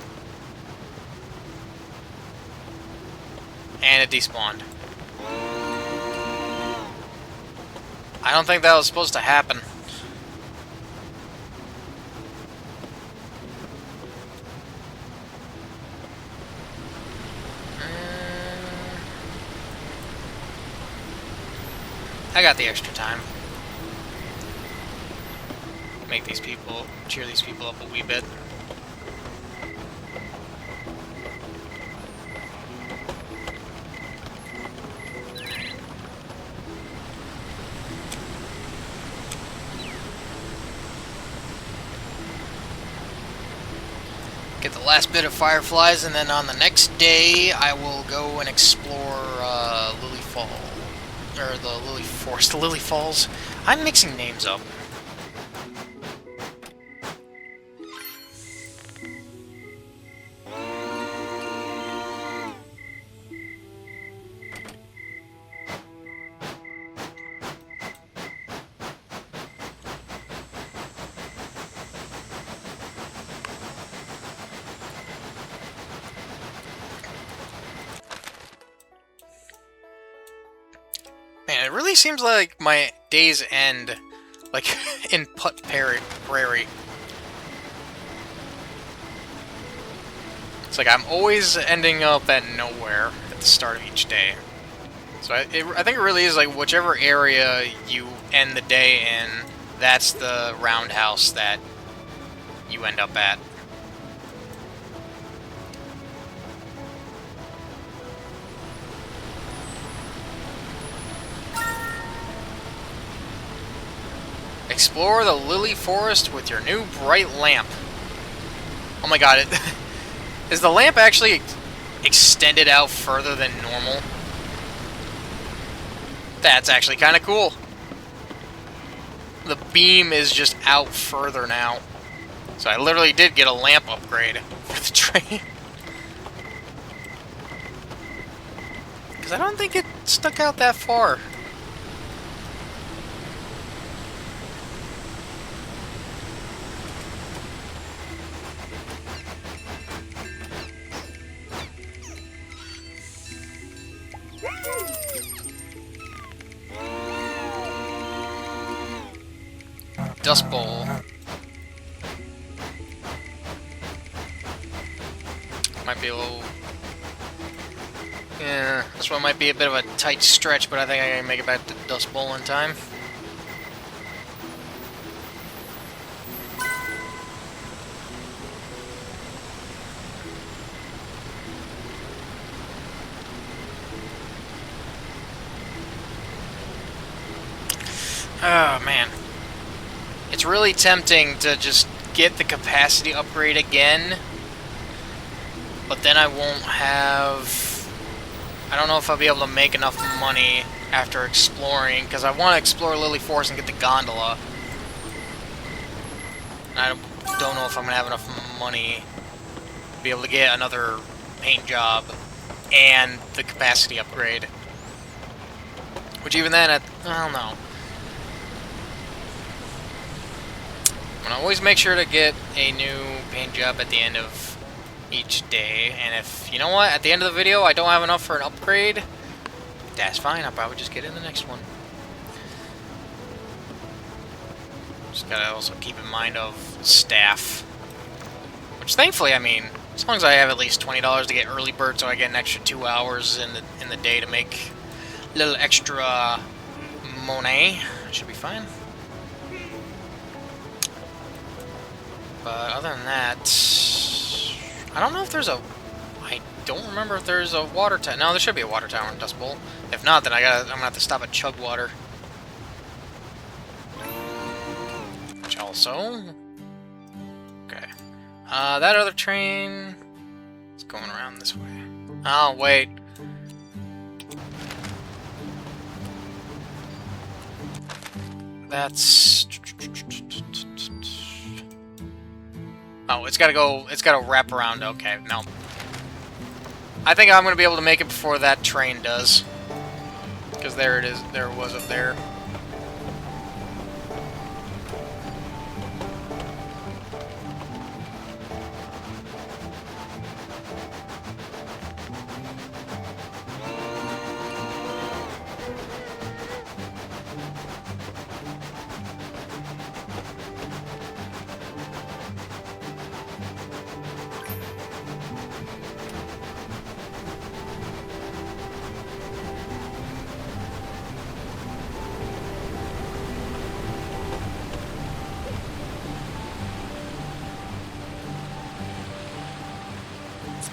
And it despawned. I don't think that was supposed to happen. I got the extra time. Make these people, cheer these people up a wee bit. Get the last bit of Fireflies, and then on the next day, I will go and explore Lilli Fall. Or the Lilli Forest, Lilli Falls. I'm mixing names up. Man, it really seems like my days end, like, in Putt Prairie. It's like I'm always ending up at nowhere at the start of each day. So I think it really is like whichever area you end the day in, that's the roundhouse that you end up at. Explore the Lilli Forest with your new bright lamp. Oh my god, is the lamp actually extended out further than normal? That's actually kind of cool. The beam is just out further now. So I literally did get a lamp upgrade for the train. Because I don't think it stuck out that far. Dust Bowl. Might be a little... Yeah, this one might be a bit of a tight stretch, but I think I can make it back to Dust Bowl in time. Oh, man. It's really tempting to just get the capacity upgrade again, but then I won't have... I don't know if I'll be able to make enough money after exploring, because I want to explore Lilli Forest and get the gondola. And I don't know if I'm going to have enough money to be able to get another paint job and the capacity upgrade. Which even then, I don't know. I'm going to always make sure to get a new paint job at the end of each day. And if, you know what, at the end of the video I don't have enough for an upgrade, that's fine. I'll probably just get in the next one. Just gotta also keep in mind of staff. Which thankfully, I mean, as long as I have at least $20 to get early bird, so I get an extra 2 hours in the day to make a little extra money, should be fine. But other than that, I don't know if there's a... I don't remember if there's a water tower. No, there should be a water tower in Dust Bowl. If not, then I'm gonna have to stop at Chug Water. Which also... Okay. That other train... is going around this way. Oh, wait. That's... Oh, it's gotta wrap around. Okay, no. I think I'm gonna be able to make it before that train does. Because there it is, there it was up there.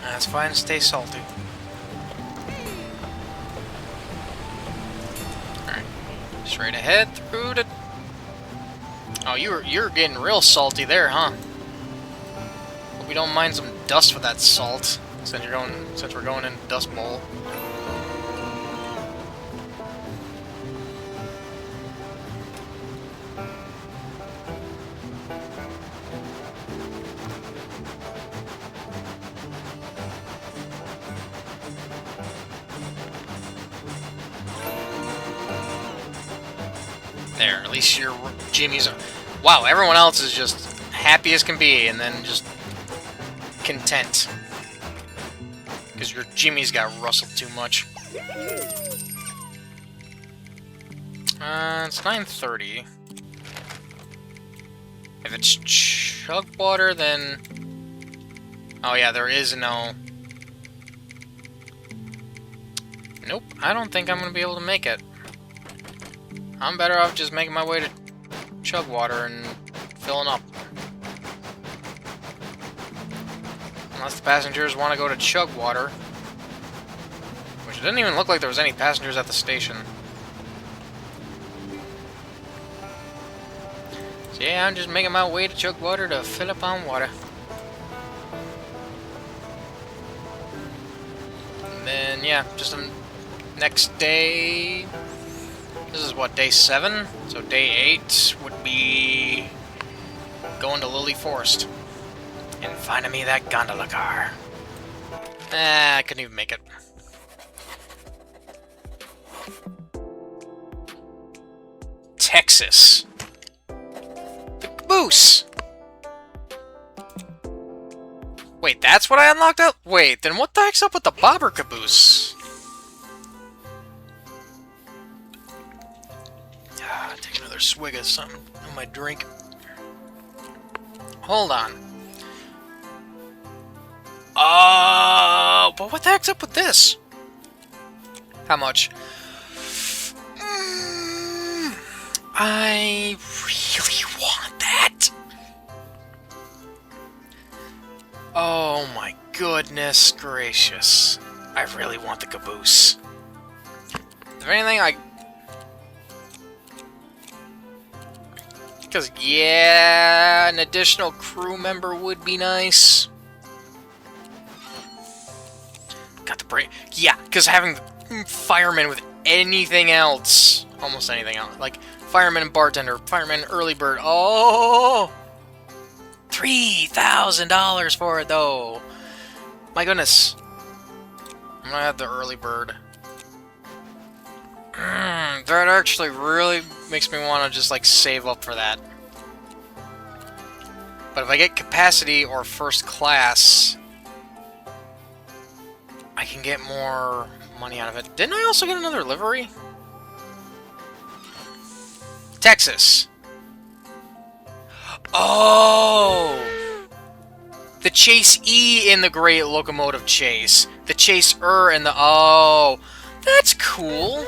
That's fine, stay salty. Alright. Straight ahead through the... Oh, you're getting real salty there, huh? Hope we don't mind some dust with that salt, since we're going in Dust Bowl. There, at least your Jimmy's... Wow, everyone else is just happy as can be, and then just content. Because your Jimmy's got rustled too much. It's 9:30. If it's Chug Water, then... Oh yeah, there is no... Nope, I don't think I'm going to be able to make it. I'm better off just making my way to Chug Water and filling up. Unless the passengers want to go to Chug Water. Which it didn't even look like there was any passengers at the station. So yeah, I'm just making my way to Chug Water to fill up on water. And then, yeah, just the next day... This is what, day 7? So day 8 would be going to Lilli Forest and finding me that gondola car. I couldn't even make it. Texas. The caboose! Wait, that's what I unlocked up? Wait, then what the heck's up with the bobber caboose? Take another swig of something on my drink. Hold on. But what the heck's up with this? How much? I really want that. Oh my goodness gracious. I really want the caboose. Is there anything I... Because, yeah, an additional crew member would be nice. Got the break. Yeah, because having firemen with anything else. Almost anything else. Like fireman and bartender, fireman early bird. Oh! $3,000 for it, though. My goodness. I'm gonna have the early bird. That actually really makes me want to just, like, save up for that. But if I get capacity or first class, I can get more money out of it. Didn't I also get another livery? Texas. Oh! The Chase E in the Great Locomotive Chase. The Chaser and the... Oh! That's cool!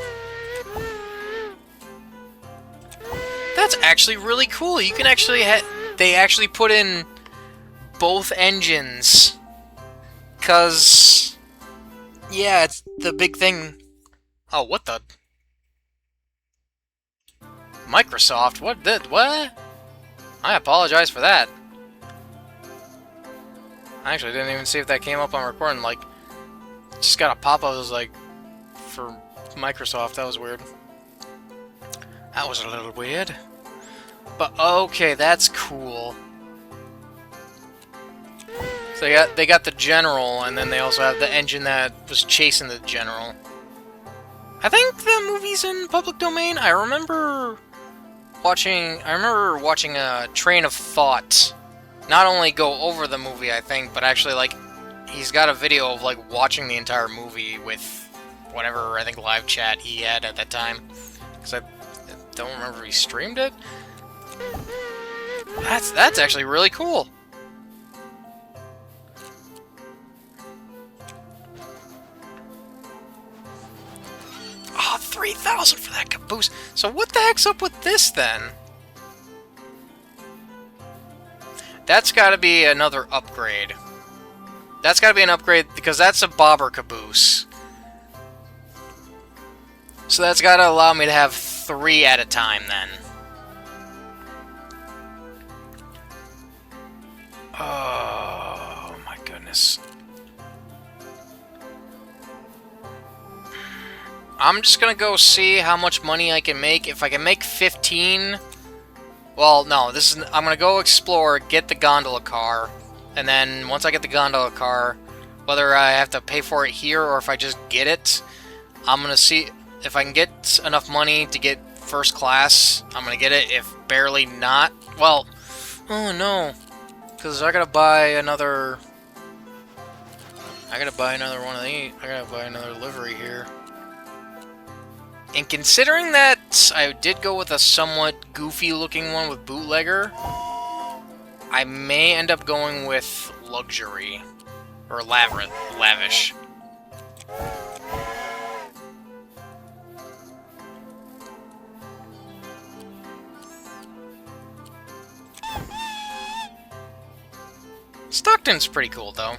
That's actually really cool. You can actually... They actually put in both engines. 'Cause... Yeah, it's the big thing... Oh, what the... Microsoft? What did... What? I apologize for that. I actually didn't even see if that came up on recording. Like, just got a pop-up that was like, for Microsoft. That was weird. That was a little weird. But okay, that's cool. So they got the General, and then they also have the engine that was chasing the General. I think the movie's in public domain. I remember watching a Train of Thought not only go over the movie, I think, but actually, like, he's got a video of, like, watching the entire movie with whatever, I think, live chat he had at that time. Because I don't remember if he streamed it. That's actually really cool. Oh, 3,000 for that caboose. So what the heck's up with this, then? That's gotta be another upgrade. That's gotta be an upgrade, because that's a bobber caboose. So that's gotta allow me to have 3 at a time, then. Oh, my goodness. I'm just gonna go see how much money I can make. If I can make 15... Well, no, this is... I'm gonna go explore, get the gondola car, and then once I get the gondola car, whether I have to pay for it here or if I just get it, I'm gonna see if I can get enough money to get first class. I'm gonna get it. If barely not, well, oh no, because I gotta buy another... I gotta buy another one of these. I gotta buy another livery here. And considering that I did go with a somewhat goofy-looking one with bootlegger, I may end up going with luxury. Or lavish. Stockton's pretty cool, though.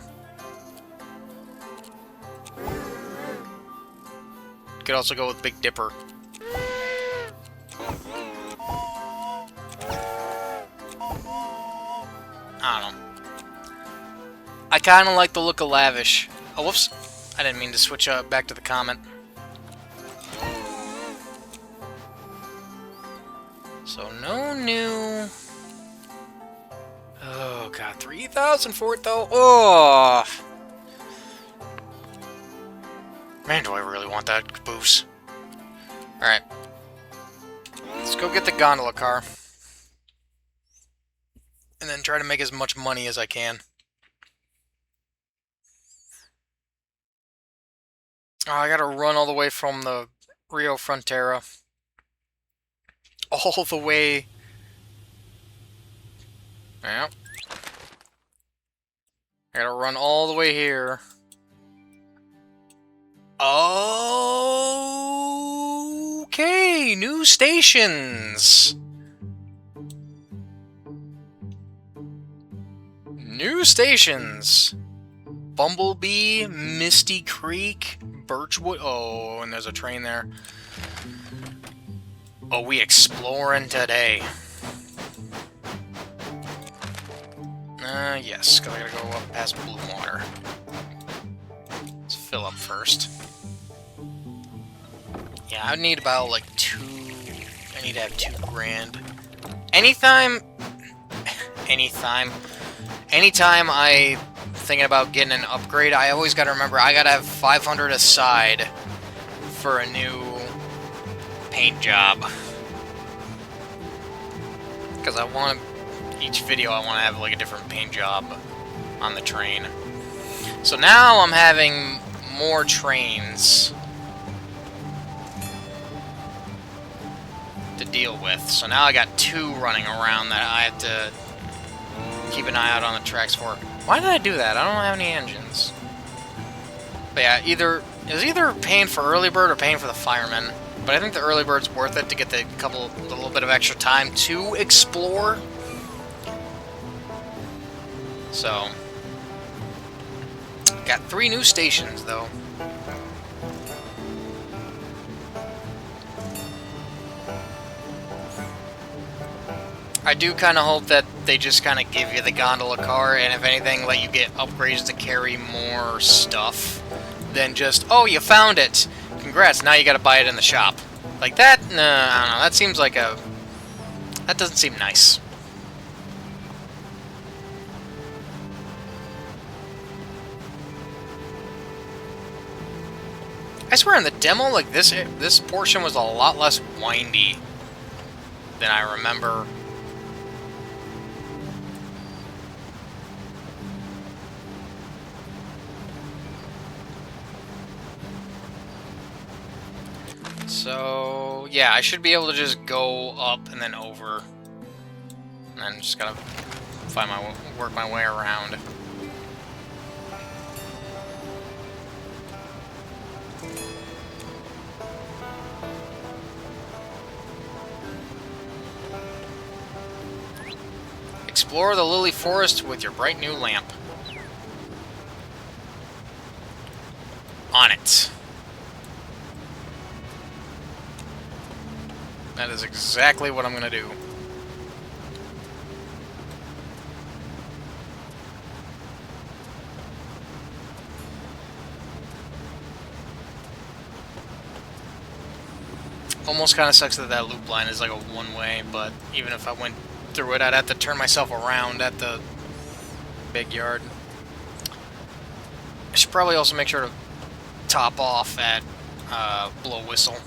Could also go with Big Dipper. I don't know. I kind of like the look of lavish. Oh, whoops. I didn't mean to switch back to the comment. So, no new... Oh, God. 3,000 for it, though. Oh! Man, do I really want that caboose. Alright. Let's go get the gondola car. And then try to make as much money as I can. Oh, I gotta run all the way from the Rio Frontera. All the way... Yeah. I gotta run all the way here. Okay, new stations. New stations. Bumblebee, Misty Creek, Birchwood. Oh, and there's a train there. Oh, we exploring today. Yes, because I gotta go up past Blue Water. Let's fill up first. Yeah, Yeah, I would need about like I need to have 2 grand. Anytime I thinking about getting an upgrade, I always gotta remember I gotta have 500 aside for a new paint job. Because I want each video I want to have like a different paint job on the train. So now I'm having more trains to deal with. So now I got 2 running around that I have to keep an eye out on the tracks for. Why did I do that? I don't have any engines. But yeah, it was either paying for early bird or paying for the fireman. But I think the early bird's worth it to get the little bit of extra time to explore. So, got 3 new stations though. I do kind of hope that they just kind of give you the gondola car, and if anything, let you get upgrades to carry more stuff than just, oh, you found it. Congrats, now you gotta buy it in the shop. Like that? No, I don't know. That seems like that doesn't seem nice. I swear in the demo, like this portion was a lot less windy than I remember. So, yeah, I should be able to just go up and then over. And then just gotta work my way around. Explore the Lilli Forest with your bright new lamp. On it. That is exactly what I'm going to do. Almost kind of sucks that that loop line is like a one-way, but even if I went through it, I'd have to turn myself around at the big yard. I should probably also make sure to top off at Blow Whistle.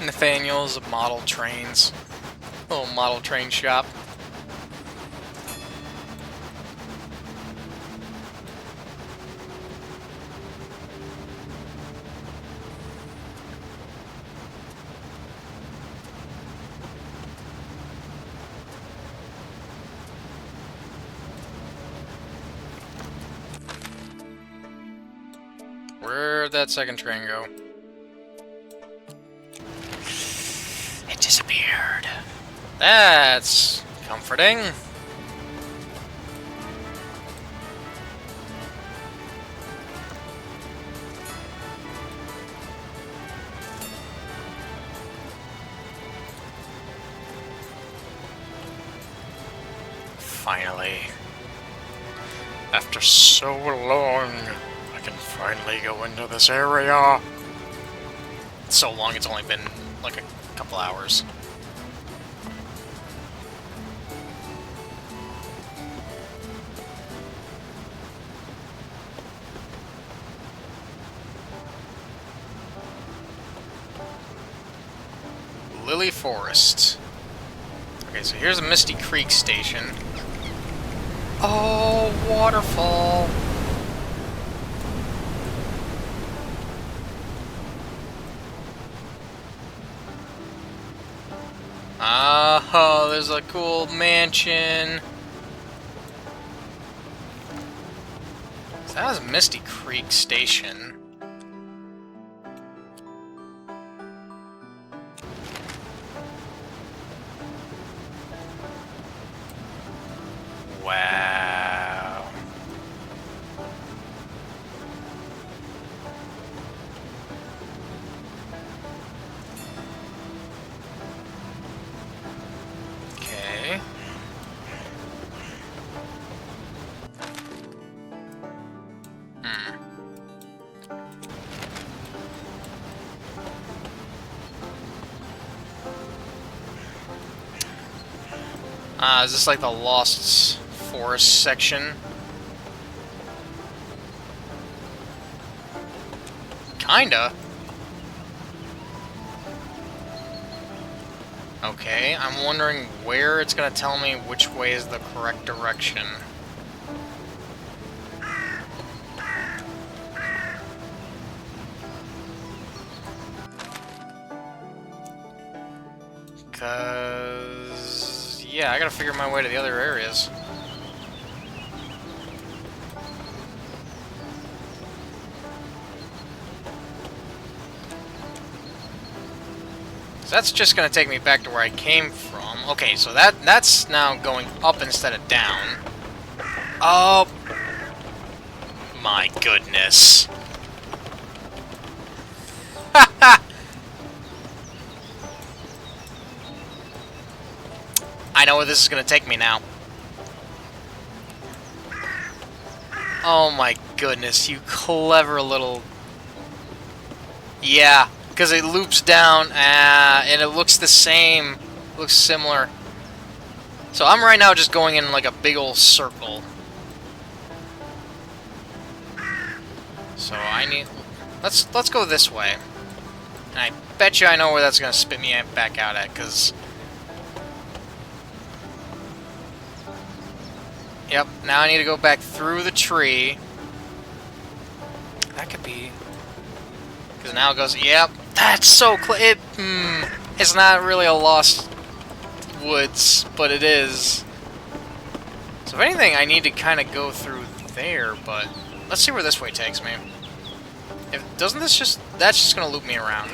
Nathaniel's model trains. Little model train shop. Where'd that second train go? It disappeared. That's comforting. Finally. After so long, I can finally go into this area. So long, it's only been like a couple hours. Lilli Forest. Okay, so here's a Misty Creek station. Oh, waterfall. Oh, there's a cool mansion. So that was Misty Creek Station. Wow. Okay. Is this like the Lost Forest section? Kinda. Okay, I'm wondering where it's gonna tell me which way is the correct direction. Cause... yeah, I gotta figure my way to the other areas. So that's just gonna take me back to where I came from. Okay, so that's now going up instead of down. Oh my goodness. I know where this is gonna take me now. Oh my goodness, you clever little... yeah, because it loops down, and it looks the same. Looks similar. So I'm right now just going in like a big old circle. So I need... Let's go this way. And I bet you I know where that's gonna spit me back out at, because... yep, now I need to go back through the tree. That could be... because now it goes... yep, that's so close. It's not really a Lost Woods, but it is. So if anything, I need to kind of go through there, but... let's see where this way takes me. If doesn't this just... that's just gonna loop me around.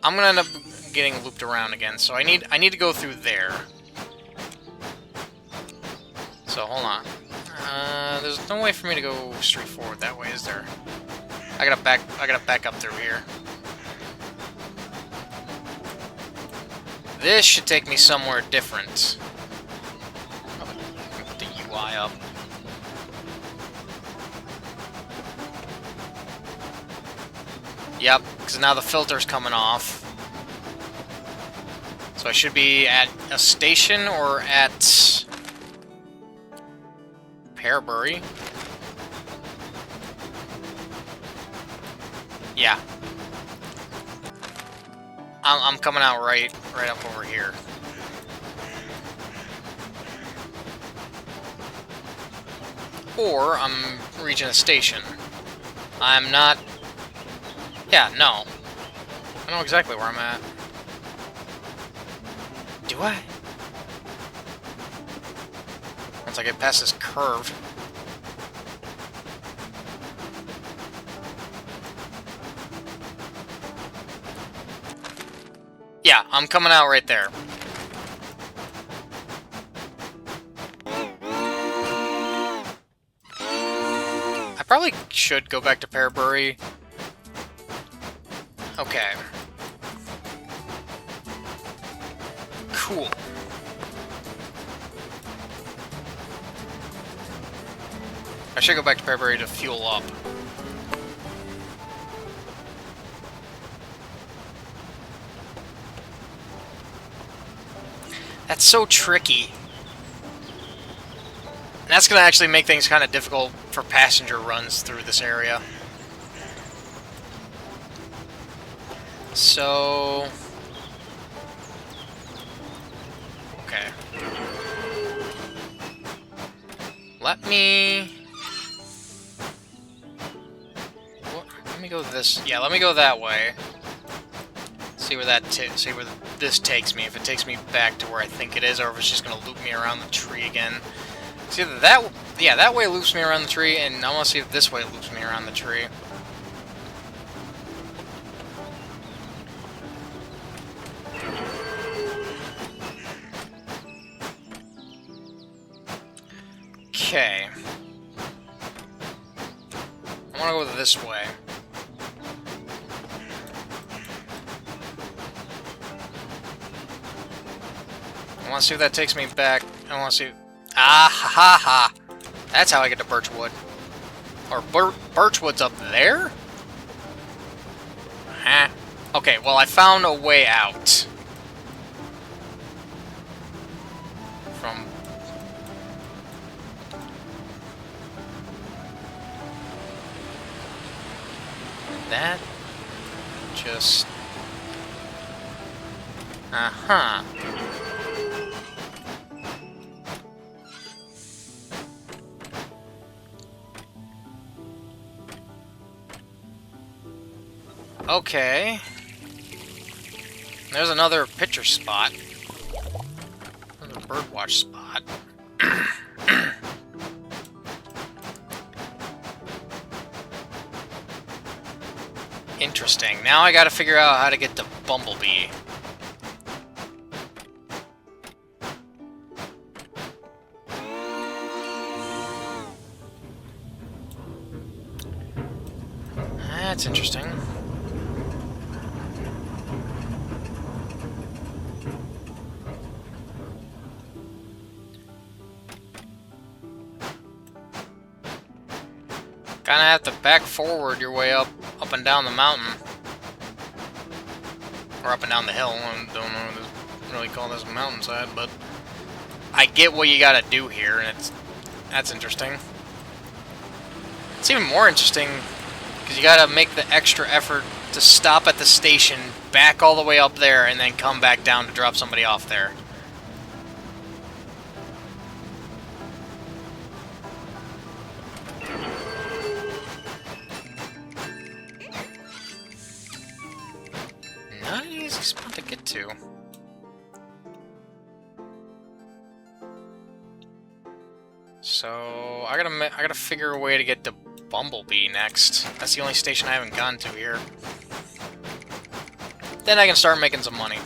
I'm gonna end up getting looped around again, so I need to go through there. So hold on. There's no way for me to go straight forward that way, is there? I gotta back up through here. This should take me somewhere different. Oh, let me put the UI up. Yep, because now the filter's coming off. So I should be at a station or at Pearbury. Yeah. I'm coming out right up over here. Or I'm reaching a station. I'm not... yeah, no. I know exactly where I'm at. Do I? Once I get past this curve. Yeah, I'm coming out right there. I probably should go back to Pearbury. Okay. Cool. I should go back to Pearbury to fuel up. That's so tricky. And that's going to actually make things kind of difficult for passenger runs through this area. So... okay. Let me go this... yeah, let me go that way. See where see where this takes me. If it takes me back to where I think it is, or if it's just gonna loop me around the tree again. See that? Yeah, that way it loops me around the tree, and I want to see if this way it loops me around the tree. Okay. I want to go this way. I want to see if that takes me back. I want to see... Ah, ha, ha, ha. That's how I get to Birchwood. Or Birchwood's up there? Huh? Okay, well, I found a way out. From... That... Just... Uh-huh. Okay. There's another picture spot. Another birdwatch spot. Interesting. Now I gotta figure out how to get to Bumblebee. That's interesting. Kinda have to back forward your way up and down the mountain. Or up and down the hill. I don't know what to really call this a mountainside, but I get what you gotta do here, and that's interesting. It's even more interesting because you gotta make the extra effort to stop at the station, back all the way up there, and then come back down to drop somebody off there. Not an easy spot to get to. So I gotta figure a way to get to Bumblebee next. That's the only station I haven't gone to here. Then I can start making some money.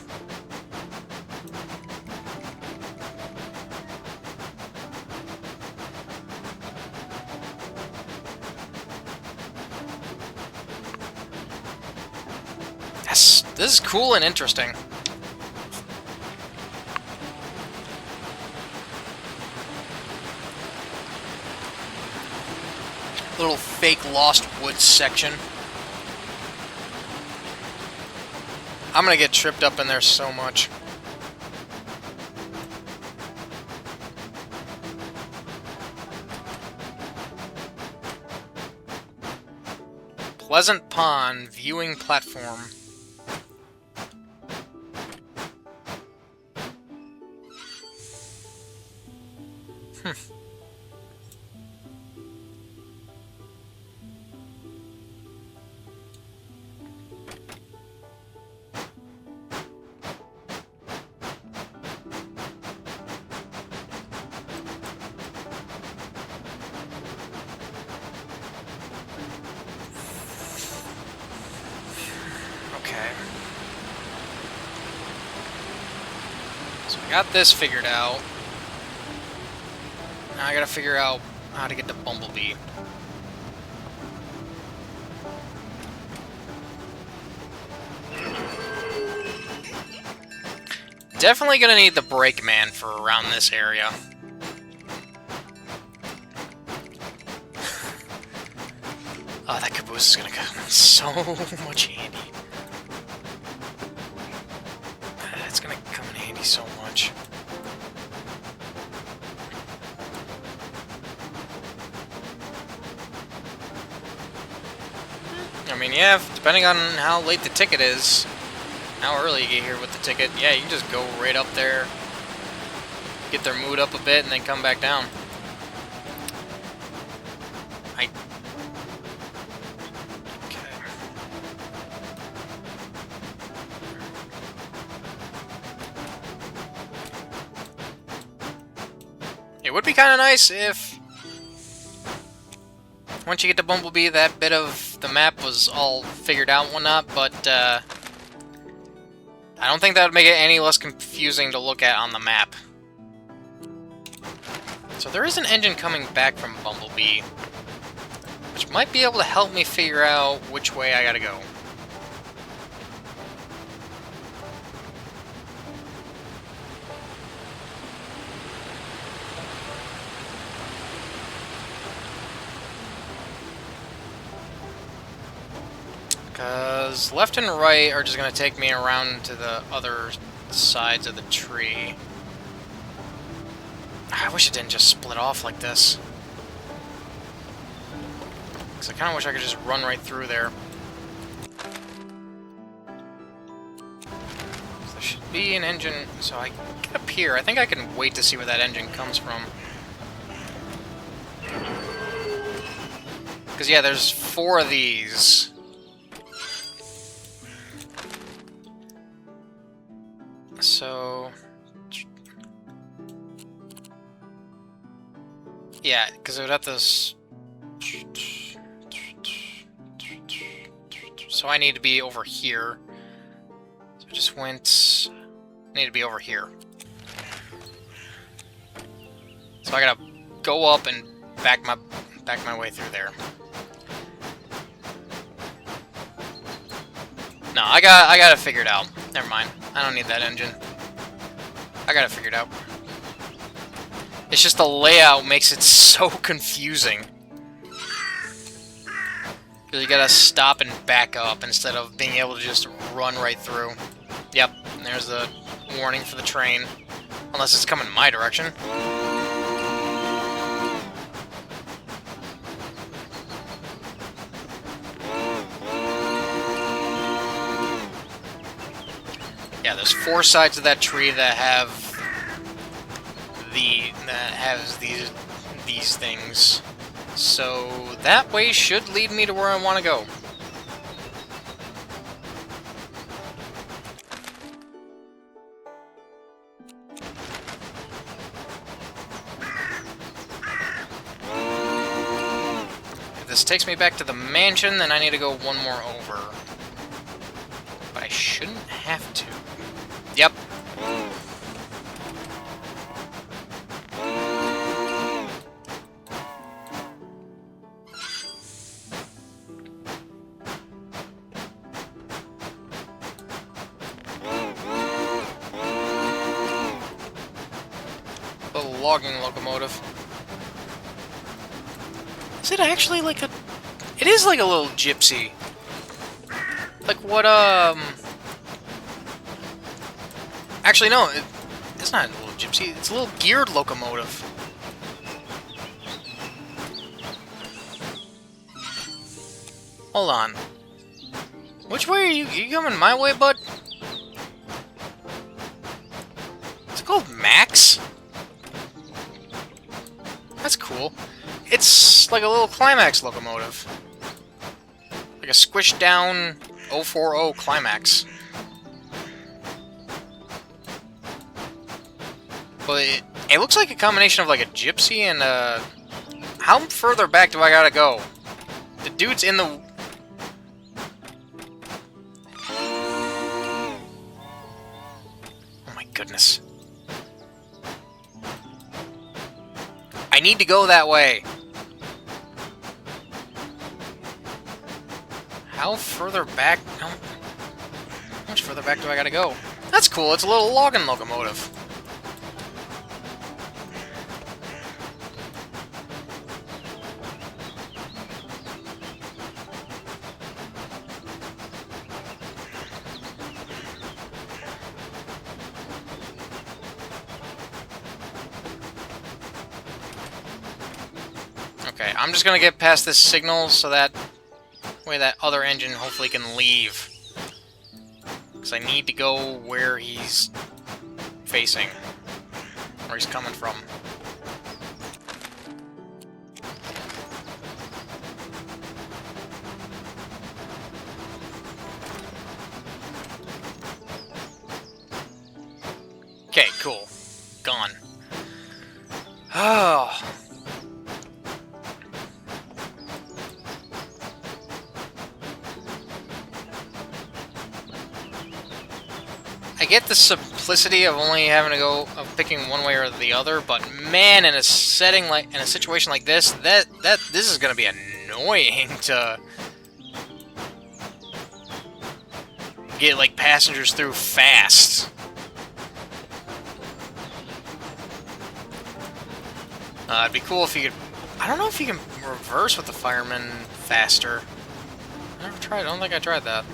Yes, this is cool and interesting. Little fake Lost Woods section. I'm gonna get tripped up in there so much. Pleasant Pond viewing platform. Okay. So I got this figured out. Now I gotta figure out how to get to Bumblebee. Definitely gonna need the Brakeman for around this area. Oh, that caboose is gonna come in so much handy. It's gonna come in handy so much. I mean, yeah, depending on how late the ticket is, how early you get here with the ticket, yeah, you can just go right up there, get their mood up a bit, and then come back down. It would be kind of nice if, once you get to Bumblebee, that bit of the map was all figured out and whatnot, but I don't think that would make it any less confusing to look at on the map. So there is an engine coming back from Bumblebee, which might be able to help me figure out which way I gotta go. Because left and right are just going to take me around to the other sides of the tree. I wish it didn't just split off like this. Because I kind of wish I could just run right through there. So there should be an engine, so I get up here. I think I can wait to see where that engine comes from. Because yeah, there's 4 of these. So, yeah, because it would have to. So I need to be over here. So I just went. I need to be over here. So I gotta go up and back my way through there. No, I got it figured out. Never mind. I don't need that engine. I got it figured out. It's just the layout makes it so confusing. Because you gotta stop and back up instead of being able to just run right through. Yep, and there's the warning for the train. Unless it's coming in my direction. Yeah, there's 4 sides of that tree that have these things. So that way should lead me to where I want to go. If this takes me back to the mansion, then I need to go 1 more over. But I shouldn't have to. Yep. The logging locomotive. Is it actually like a... It is like a little gypsy. Like what, Actually, no, it's not a little gypsy. It's a little geared locomotive. Hold on. Which way are you? Are you coming my way, bud? Is it called Max? That's cool. It's like a little Climax locomotive. Like a squished down 040 Climax. But it looks like a combination of like a gypsy and a... How further back do I gotta go? The dude's in the... Oh my goodness. I need to go that way. How further back? How much further back do I gotta go? That's cool, it's a little logging locomotive. Okay, I'm just gonna get past this signal so that way that other engine hopefully can leave. Because I need to go where he's facing. Where he's coming from. Okay, cool. Gone. I get the simplicity of only having to go of picking one way or the other, but man, in a setting like in a situation like this, this is gonna be annoying to get like passengers through fast. It'd be cool if you could. I don't know if you can reverse with the fireman faster. I never tried. I don't think I tried that.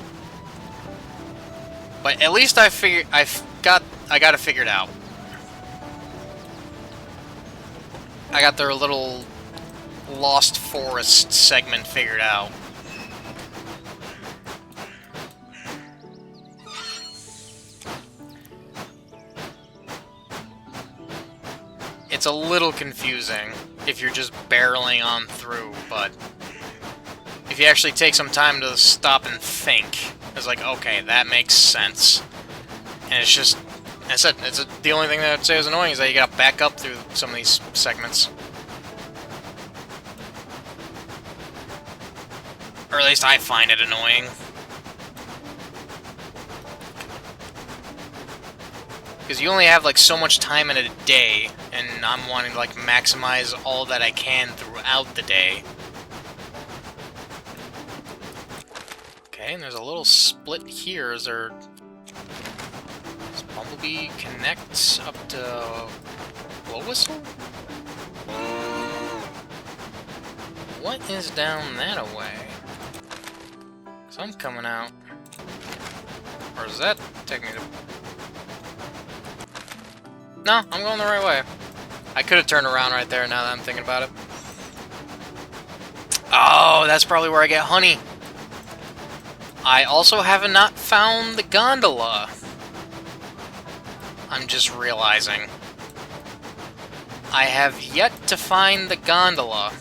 But at least I got it figured out. I got their little Lost Forest segment figured out. It's a little confusing if you're just barreling on through, but if you actually take some time to stop and think, it's like, okay, that makes sense. And it's just, I said, the only thing that I'd say is annoying is that you gotta back up through some of these segments. Or at least I find it annoying. Because you only have like so much time in a day, and I'm wanting to like maximize all that I can throughout the day. Okay, and there's a little split here. Does Bumblebee connect up to Blow Whistle? What is down that way? Because I'm coming out. Or does that take me to... No, I'm going the right way. I could have turned around right there now that I'm thinking about it. Oh, that's probably where I get honey. I also have not found the gondola. I'm just realizing. I have yet to find the gondola.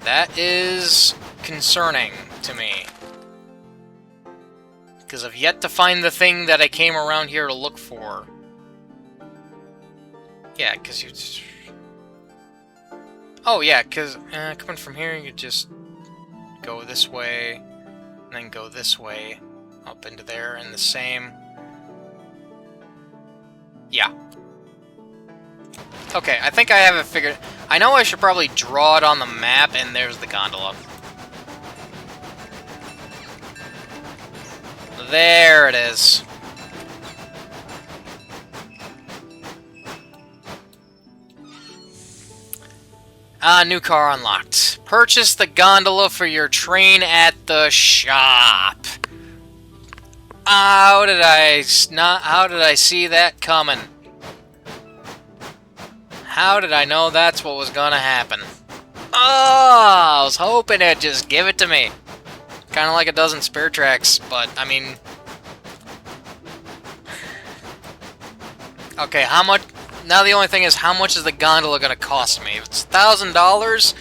That is concerning to me. Because I've yet to find the thing that I came around here to look for. Yeah, because you just... Oh, yeah, because coming from here, you just go this way, and then go this way, up into there, and the same. Yeah. Okay, I think I have it figured... I know I should probably draw it on the map, and there's the gondola. There it is. New car unlocked. Purchase the gondola for your train at the shop. How did I see that coming? How did I know that's what was gonna happen? Oh, I was hoping it'd just give it to me. Kind of like it does in Spare Tracks, but, I mean... Okay, how much... Now the only thing is, how much is the gondola gonna cost me? If it's $1,000,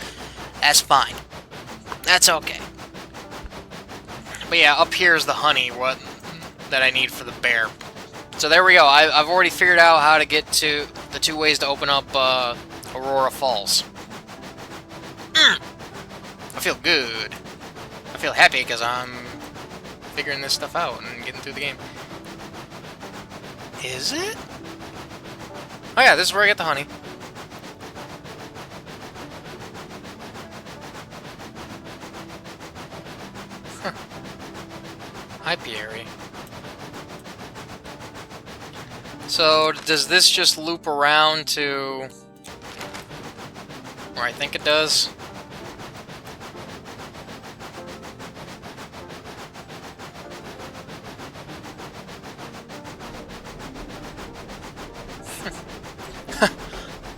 that's fine. That's okay. But yeah, up here is the honey that I need for the bear. So there we go. I've already figured out how to get to the 2 ways to open up Aurora Falls. I feel good. I feel happy because I'm figuring this stuff out and getting through the game. Is it? Oh yeah, this is where I get the honey. Huh. Hi, Pierre. So, does this just loop around to where I think it does?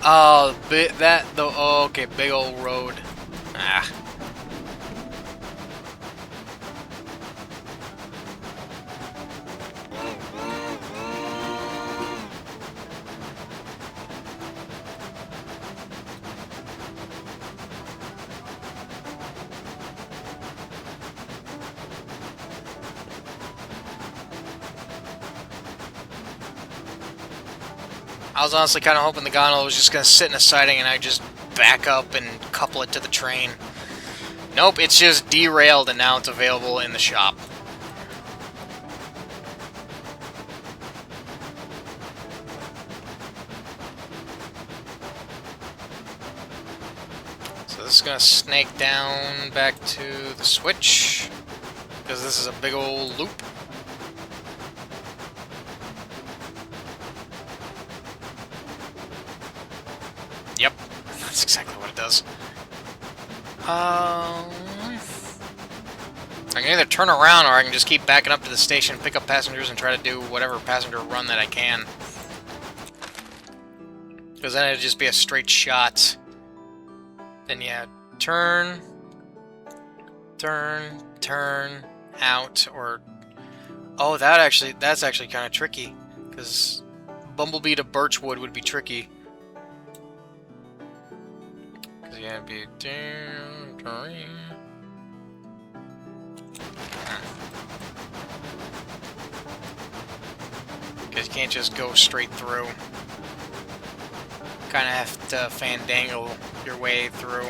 Oh, oh, okay, big old road. Ah. I was honestly kind of hoping the gondola was just going to sit in a siding and I just back up and couple it to the train. Nope, it's just derailed and now it's available in the shop. So this is gonna snake down back to the switch, because this is a big old loop. Yep, that's exactly what it does. I can either turn around or I can just keep backing up to the station, pick up passengers, and try to do whatever passenger run that I can. Because then it'd just be a straight shot. Then yeah, turn, out, or... Oh, that's actually kind of tricky. Because Bumblebee to Birchwood would be tricky. Because you gotta be... Because you can't just go straight through. Kind of have to fandangle your way through.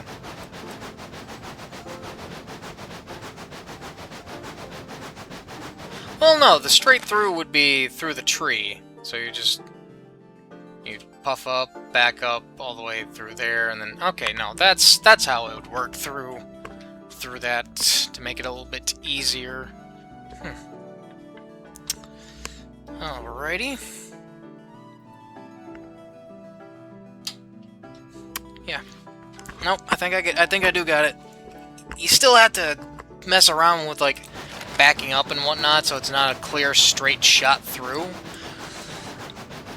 Well, no, the straight through would be through the tree. So you puff up, back up, all the way through there, and then okay, no, that's how it would work through that to make it a little bit easier. Alrighty. Yeah. Nope, I think I do got it. You still have to mess around with like backing up and whatnot, so it's not a clear straight shot through.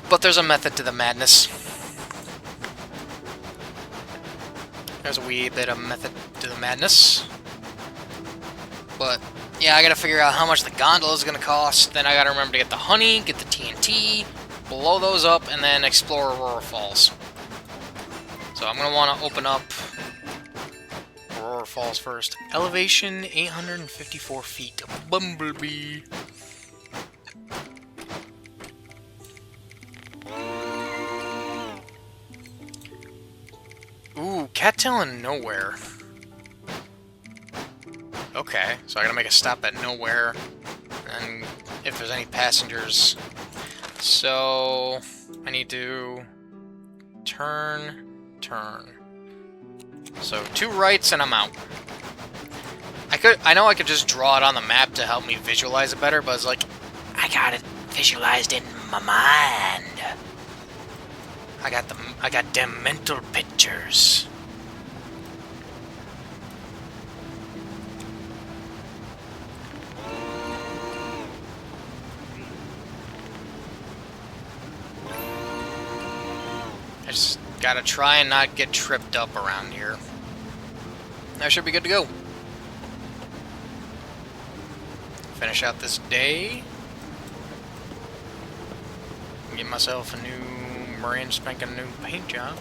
But there's a method to the madness. There's a wee bit of method to the madness. But yeah, I gotta figure out how much the gondola is gonna cost. Then I gotta remember to get the honey, get the TNT, blow those up, and then explore Aurora Falls. So I'm gonna want to open up Aurora Falls first. Elevation 854 feet. Bumblebee. Ooh, Cattail in Nowhere. Okay, so I gotta make a stop at Nowhere, and if there's any passengers. So I need to turn. So 2 rights and I'm out. I know I could just draw it on the map to help me visualize it better, but it's like I got it visualized in my mind. I got them mental pictures. I just gotta try and not get tripped up around here. I should be good to go. Finish out this day. Get myself a new brand spanking new paint job.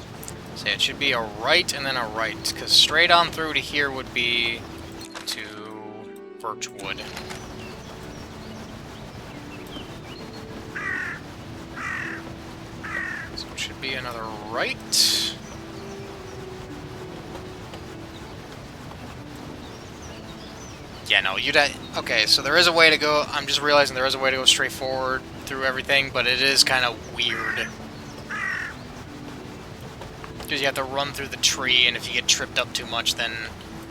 So it should be a right and then a right, because straight on through to here would be to Birchwood. So it should be another right. Yeah, no, okay, so there is a way to go. I'm just realizing there is a way to go straight forward through everything, but it is kind of weird. Because you have to run through the tree, and if you get tripped up too much, then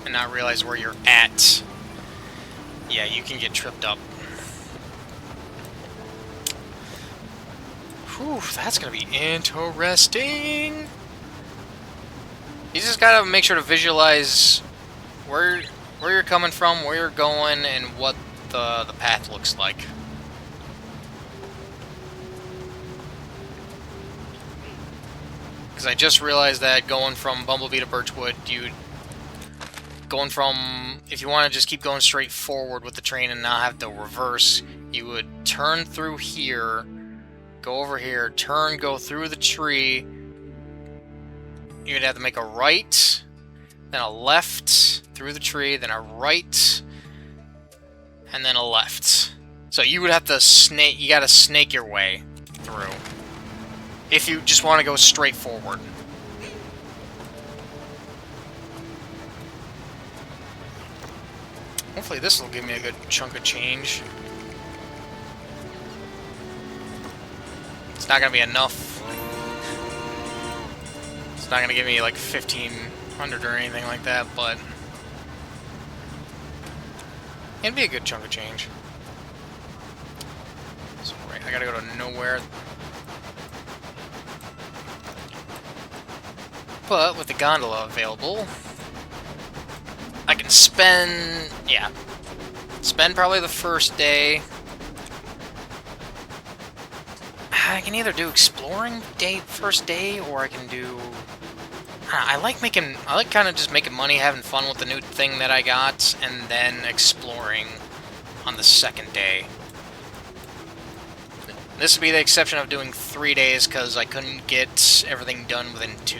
and not realize where you're at, yeah, you can get tripped up. Whew, that's gonna be interesting. You just gotta make sure to visualize where you're coming from, where you're going, and what the path looks like. Because I just realized that going from Bumblebee to Birchwood, if you want to just keep going straight forward with the train and not have to reverse, you would turn through here, go over here, turn, go through the tree. You'd have to make a right, then a left through the tree, then a right, and then a left. So you would have to you gotta snake your way through if you just want to go straight forward. Hopefully this will give me a good chunk of change. It's not gonna be enough. It's not gonna give me like 15 500 or anything like that, but it'd be a good chunk of change. So, right, I gotta go to nowhere. But with the gondola available, I can spend, yeah, spend probably the first day. I can either do exploring first day, or I can do. I like kind of just making money, having fun with the new thing that I got, and then exploring on the second day. This would be the exception of doing 3 days, because I couldn't get everything done within 2.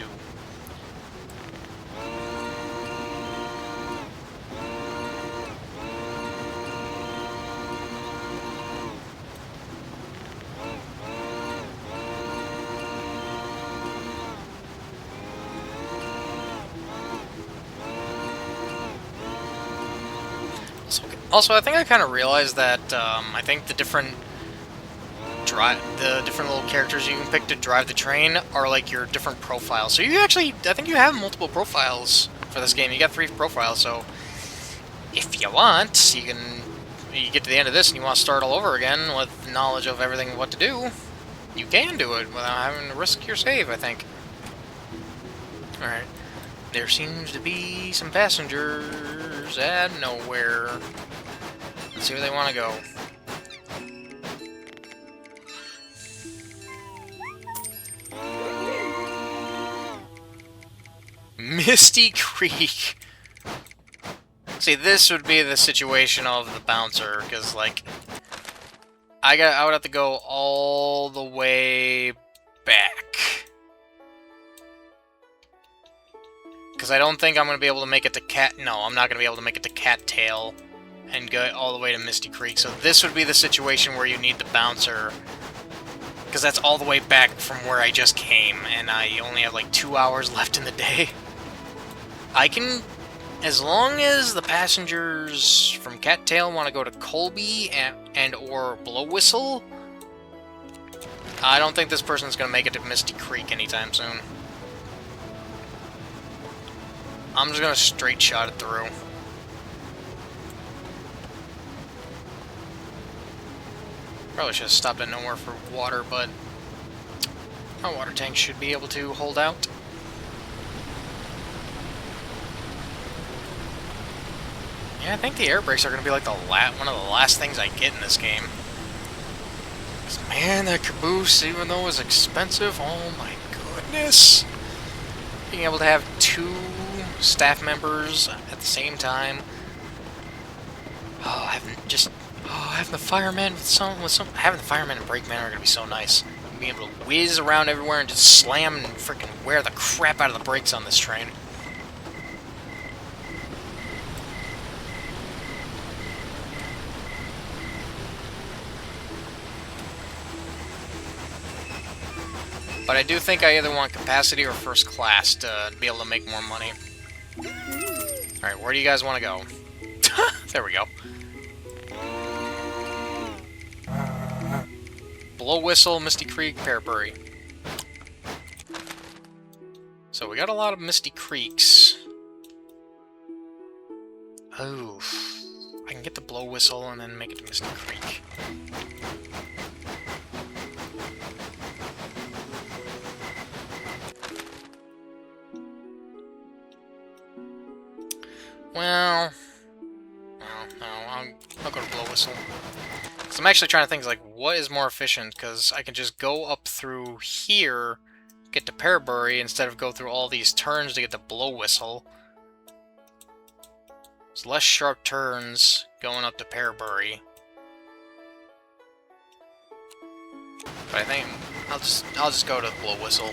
Also, I think I kind of realized that I think the different little characters you can pick to drive the train are like your different profiles. So you actually, I think you have multiple profiles for this game. You got 3 profiles, so if you want, you get to the end of this and you want to start all over again with knowledge of everything what to do, you can do it without having to risk your save, I think. Alright. There seems to be some passengers out of nowhere. Let's see where they want to go. Misty Creek. See, this would be the situation of the bouncer, because, like, I would have to go all the way back. Because I don't think I'm going to be able to make it to No, I'm not going to be able to make it to Cattail and go all the way to Misty Creek. So this would be the situation where you need the bouncer, because that's all the way back from where I just came, and I only have like 2 hours left in the day. I can, as long as the passengers from Cattail want to go to Colby and or Blow Whistle, I don't think this person's going to make it to Misty Creek anytime soon. I'm just going to straight shot it through. Probably should have stopped at nowhere for water, but my water tank should be able to hold out. Yeah, I think the air brakes are going to be like one of the last things I get in this game. 'Cause, man, that caboose, even though it was expensive, oh my goodness. Being able to have 2 staff members at the same time. Oh, having the fireman having the fireman and brakeman are gonna be so nice. Being able to whiz around everywhere and just slam and freaking wear the crap out of the brakes on this train. But I do think I either want capacity or first class to be able to make more money. Alright, where do you guys want to go? There we go. Blow Whistle, Misty Creek, Pearbury. So we got a lot of Misty Creeks. Oh, I can get the Blow Whistle and then make it to Misty Creek. Well, no, I'll go to Blow Whistle. Because I'm actually trying to think, like, what is more efficient? Because I can just go up through here, get to Pearbury, instead of go through all these turns to get to Blow Whistle. It's less sharp turns going up to Pearbury. But I think I'll just go to Blow Whistle.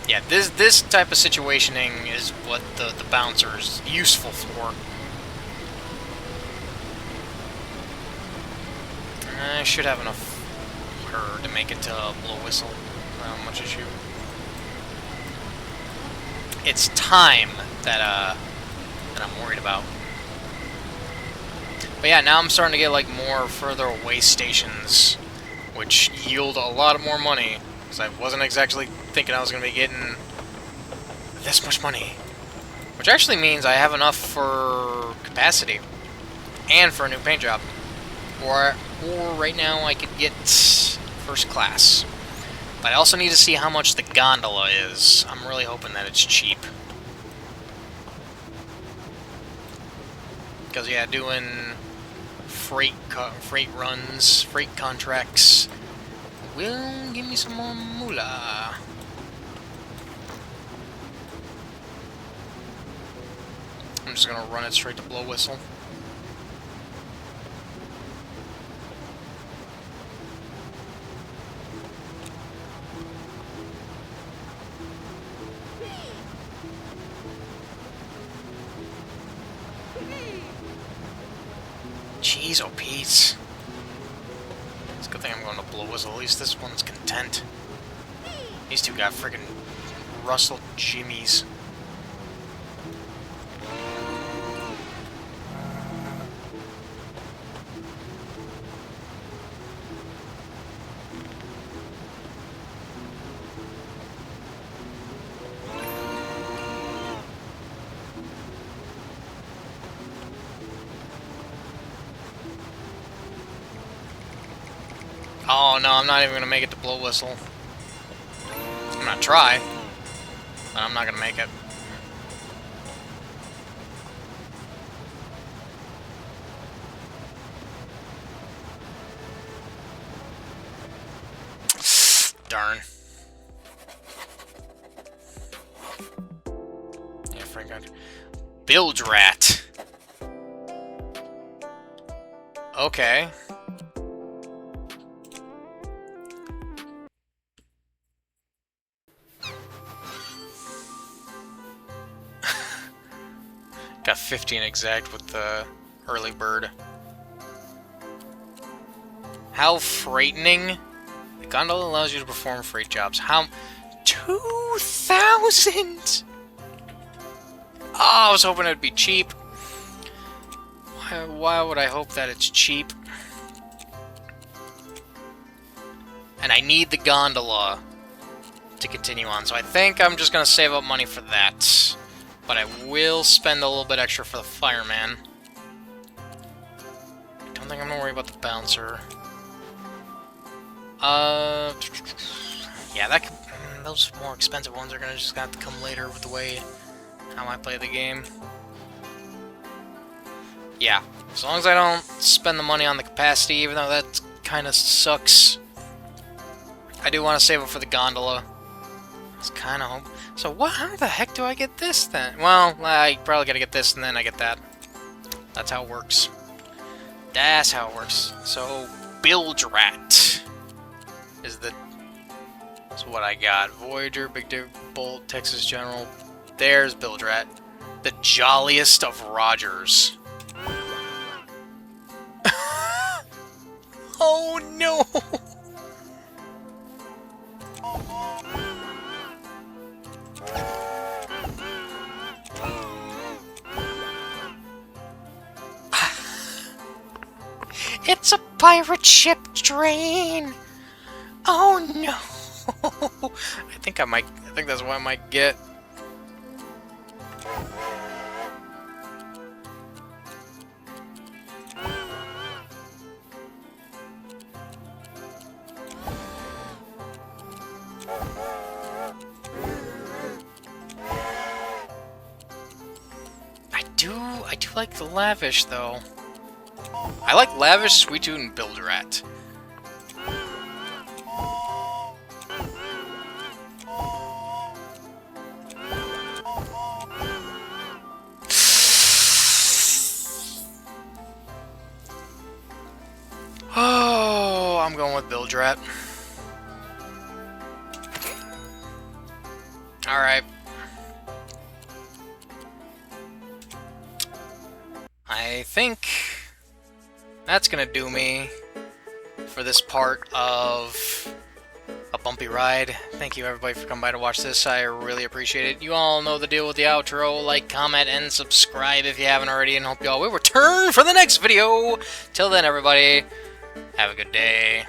Yeah, this type of situationing is what the bouncer's useful for. I should have enough her to make it to Blow Whistle. How much is you? It's time that I'm worried about. But yeah, now I'm starting to get like more further away stations which yield a lot more money, because I wasn't exactly thinking I was going to be getting this much money. Which actually means I have enough for capacity, and for a new paint job. Or right now I could get first class. But I also need to see how much the gondola is. I'm really hoping that it's cheap. Because, yeah, doing freight runs, freight contracts will give me some more moolah. I'm just gonna run it straight to blow whistle. Jeez, oh Pete. It's a good thing I'm going to blow whistle. At least this one's content. These two got friggin' rustled jimmies. Oh no, I'm not even gonna make it to blow whistle. I'm gonna try, but I'm not gonna make it. Darn. Yeah, Frank. Bilge rat. Okay. Got 15 exact with the early bird. How frightening. The gondola allows you to perform freight jobs. How... 2,000! Oh, I was hoping it'd be cheap. Why would I hope that it's cheap? And I need the gondola to continue on, so I think I'm just gonna save up money for that. But I will spend a little bit extra for the fireman. I don't think I'm gonna worry about the bouncer. Yeah, that could, those more expensive ones are gonna just have to come later with the way how I play the game. Yeah, as long as I don't spend the money on the capacity, even though that kind of sucks. I do want to save it for the gondola. It's kind of hope. So what? How the heck do I get this then? Well, I probably gotta get this and then I get that. That's how it works. That's how it works. So bilge rat is the. That's what I got. Voyager, Big Dick Bolt, Texas General. There's bilge rat, the jolliest of Rogers. Oh no! It's a pirate ship drain! Oh no! I think that's what I might get. I do like the lavish though. I like lavish, sweet tooth, and bilge rat. Oh, I'm going with bilge rat. All right. I think that's gonna do me for this part of a bumpy ride. Thank you everybody for coming by to watch this. I really appreciate it. You all know the deal with the outro. Like, comment, and subscribe if you haven't already, and hope you all will return for the next video. Till then, everybody, have a good day.